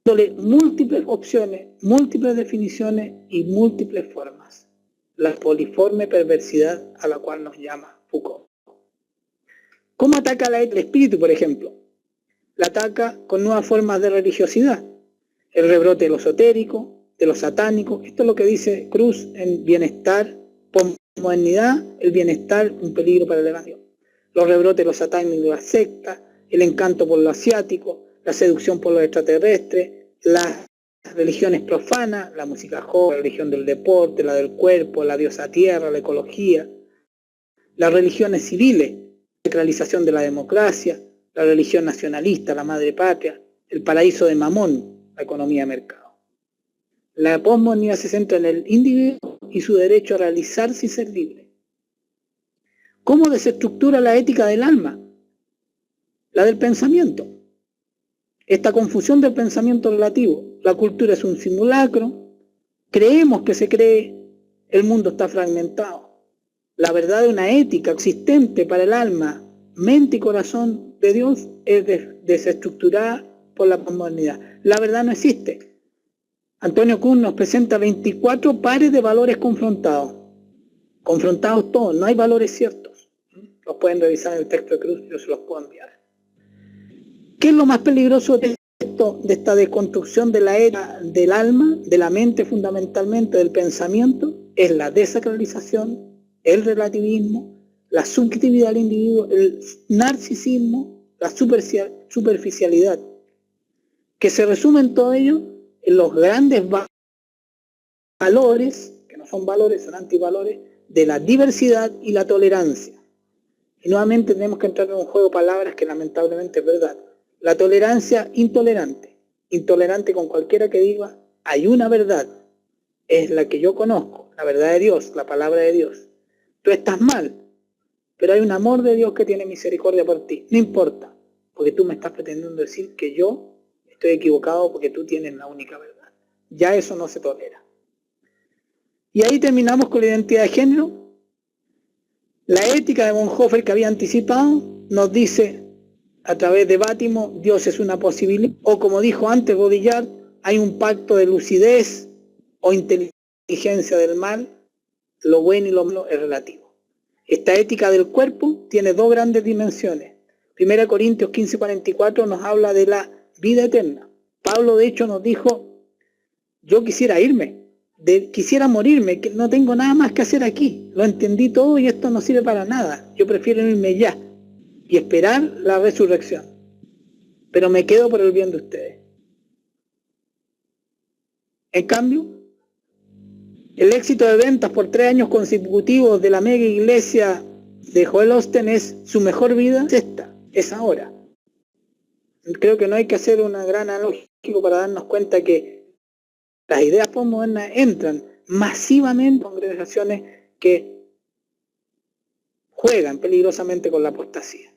dándole múltiples opciones, múltiples definiciones y múltiples formas. la poliforme perversidad a la cual nos llama Foucault. ¿Cómo ataca el espíritu, por ejemplo? La ataca con nuevas formas de religiosidad, el rebrote de lo esotérico, de lo satánico. Esto es lo que dice Cruz en Bienestar, Posmodernidad, el bienestar, un peligro para el evangelio. Los rebrotes de lo satánico de la secta, el encanto por lo asiático, la seducción por lo extraterrestre, las religiones profanas, la música joven, la religión del deporte, la del cuerpo, la diosa tierra, la ecología, las religiones civiles, la sacralización de la democracia, la religión nacionalista, la madre patria, el paraíso de Mamón, la economía de mercado. La posmodernidad se centra en el individuo y su derecho a realizarse y ser libre. ¿Cómo desestructura la ética del alma? La del pensamiento. Esta confusión del pensamiento relativo. La cultura es un simulacro, creemos que se cree, el mundo está fragmentado. La verdad de una ética existente para el alma, mente y corazón de Dios es desestructurada por la posmodernidad. La verdad no existe. Antonio Kuhn nos presenta 24 pares de valores confrontados. Confrontados todos, no hay valores ciertos. Los pueden revisar en el texto de Cruz, yo se los puedo enviar. ¿Qué es lo más peligroso de esto, de esta desconstrucción de la era del alma, de la mente fundamentalmente, del pensamiento? Es la desacralización, el relativismo, la subjetividad del individuo, el narcisismo, la superficialidad, que se resume en todo ello en los grandes valores, que no son valores, son antivalores, de la diversidad y la tolerancia. Y nuevamente tenemos que entrar en un juego de palabras que lamentablemente es verdad. La tolerancia intolerante, intolerante con cualquiera que diga, hay una verdad, es la que yo conozco, la verdad de Dios, la palabra de Dios. Tú estás mal, pero hay un amor de Dios que tiene misericordia por ti. No importa, porque tú me estás pretendiendo decir que yo estoy equivocado porque tú tienes la única verdad. Ya eso no se tolera. Y ahí terminamos con la identidad de género. La ética de Bonhoeffer que había anticipado nos dice a través de Bátimo, Dios es una posibilidad, o como dijo antes Baudrillard, hay un pacto de lucidez o inteligencia del mal, lo bueno y lo malo es relativo. Esta ética del cuerpo tiene dos grandes dimensiones. 1 Corintios 15:44 nos habla de la vida eterna. Pablo de hecho nos dijo, yo quisiera irme, quisiera morirme, que no tengo nada más que hacer aquí, lo entendí todo y esto no sirve para nada, yo prefiero irme ya y esperar la resurrección, pero me quedo por el bien de ustedes. En cambio, el éxito de ventas por 3 años consecutivos de la mega iglesia de Joel Osteen es su mejor vida, es ahora. Creo que no hay que hacer una gran analogía para darnos cuenta que las ideas postmodernas entran masivamente en congregaciones que juegan peligrosamente con la apostasía.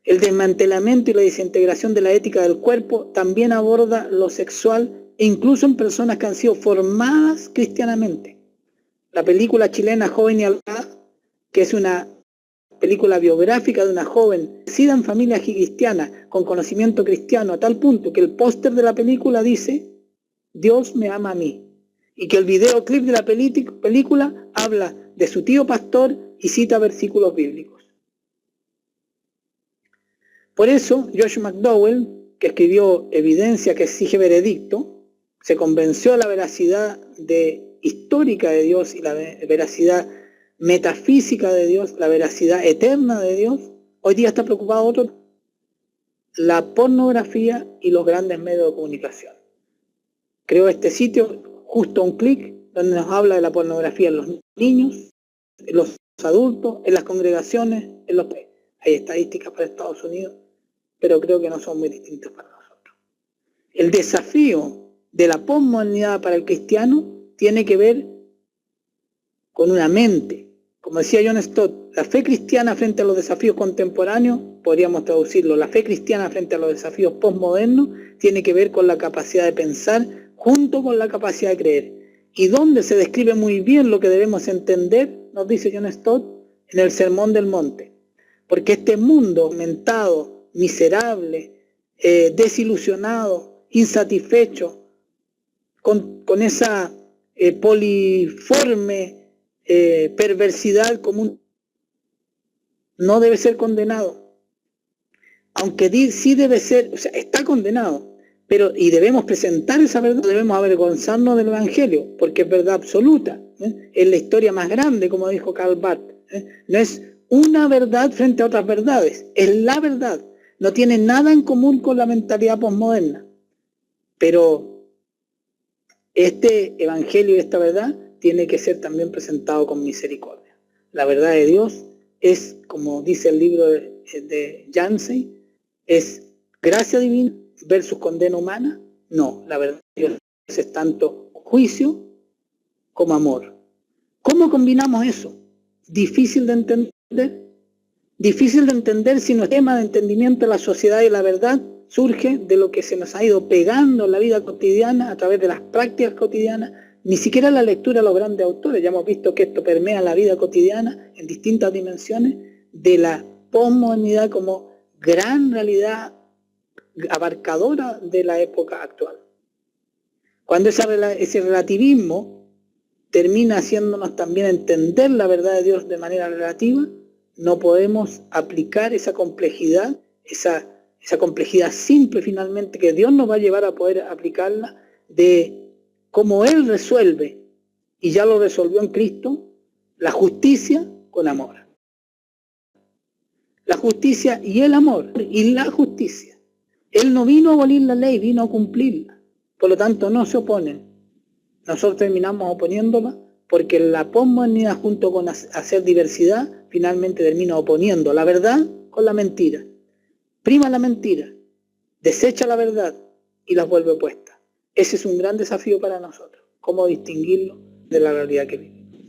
El desmantelamiento y la desintegración de la ética del cuerpo también aborda lo sexual, e incluso en personas que han sido formadas cristianamente. La película chilena Joven y Alada, que es una película biográfica de una joven nacida en familia cristiana, con conocimiento cristiano, a tal punto que el póster de la película dice, Dios me ama a mí, y que el videoclip de la película habla de su tío pastor y cita versículos bíblicos. Por eso, Josh McDowell, que escribió Evidencia que exige veredicto, se convenció de la veracidad histórica de Dios y la veracidad metafísica de Dios, la veracidad eterna de Dios. Hoy día está preocupado otro, la pornografía y los grandes medios de comunicación. Creó este sitio, justo a un clic, donde nos habla de la pornografía en los niños, en los adultos, en las congregaciones, en los países. Hay estadísticas para Estados Unidos, pero creo que no son muy distintas para nosotros. El desafío de la posmodernidad para el cristiano tiene que ver con una mente. Como decía John Stott, la fe cristiana frente a los desafíos contemporáneos, podríamos traducirlo, la fe cristiana frente a los desafíos posmodernos tiene que ver con la capacidad de pensar junto con la capacidad de creer. Y donde se describe muy bien lo que debemos entender, nos dice John Stott, en el Sermón del Monte. Porque este mundo mentado, miserable, desilusionado, insatisfecho, con esa poliforme perversidad común no debe ser condenado, aunque sí debe ser, o sea, está condenado, pero y debemos presentar esa verdad, debemos avergonzarnos del Evangelio, porque es verdad absoluta, es la historia más grande, como dijo Karl Barth, no es una verdad frente a otras verdades, es la verdad, no tiene nada en común con la mentalidad posmoderna, pero este Evangelio y esta verdad tiene que ser también presentado con misericordia. La verdad de Dios es, como dice el libro de Yancey, es gracia divina versus condena humana. No, la verdad de Dios es tanto juicio como amor. ¿Cómo combinamos eso? Difícil de entender. Difícil de entender si nuestro tema de entendimiento de la sociedad y la verdad surge de lo que se nos ha ido pegando en la vida cotidiana a través de las prácticas cotidianas, ni siquiera la lectura de los grandes autores. Ya hemos visto que esto permea la vida cotidiana en distintas dimensiones de la posmodernidad como gran realidad abarcadora de la época actual. Cuando ese relativismo termina haciéndonos también entender la verdad de Dios de manera relativa, no podemos aplicar esa complejidad, esa complejidad simple finalmente que Dios nos va a llevar a poder aplicarla de cómo Él resuelve, y ya lo resolvió en Cristo, la justicia con amor. La justicia y el amor, y la justicia. Él no vino a abolir la ley, vino a cumplirla. Por lo tanto, no se oponen. Nosotros terminamos oponiéndola porque la posmodernidad junto con hacer diversidad finalmente termina oponiendo la verdad con la mentira. Prima la mentira, desecha la verdad y las vuelve opuestas. Ese es un gran desafío para nosotros, cómo distinguirlo de la realidad que vivimos.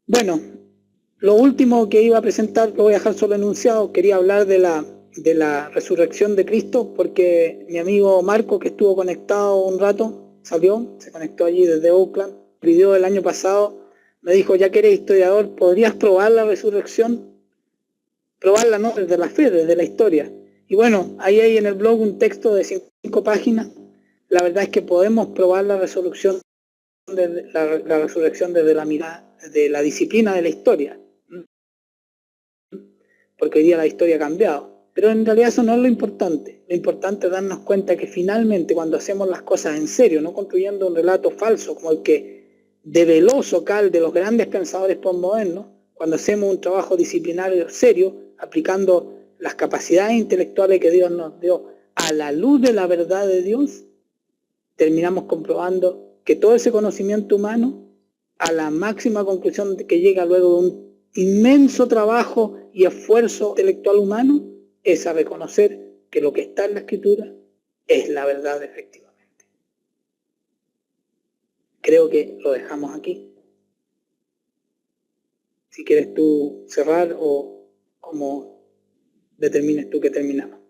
Bueno, lo último que iba a presentar lo voy a dejar solo enunciado. Quería hablar de la resurrección de Cristo porque mi amigo Marco, que estuvo conectado un rato, se conectó allí desde Oakland, pidió el año pasado, me dijo, ya que eres historiador, ¿podrías probar la resurrección? Probarla no desde la fe, desde la historia. Y bueno, ahí hay en el blog un texto de 5 páginas. La verdad es que podemos probar la resurrección desde la mirada, de la disciplina de la historia, porque hoy día la historia ha cambiado. Pero en realidad eso no es lo importante. Lo importante es darnos cuenta que finalmente cuando hacemos las cosas en serio, no construyendo un relato falso como el que develó Sokal de los grandes pensadores postmodernos, cuando hacemos un trabajo disciplinario serio, aplicando las capacidades intelectuales que Dios nos dio a la luz de la verdad de Dios, terminamos comprobando que todo ese conocimiento humano, a la máxima conclusión que llega luego de un inmenso trabajo y esfuerzo intelectual humano, es a reconocer que lo que está en la Escritura es la verdad efectivamente. Creo que lo dejamos aquí. Si quieres tú cerrar o como determines tú que terminamos.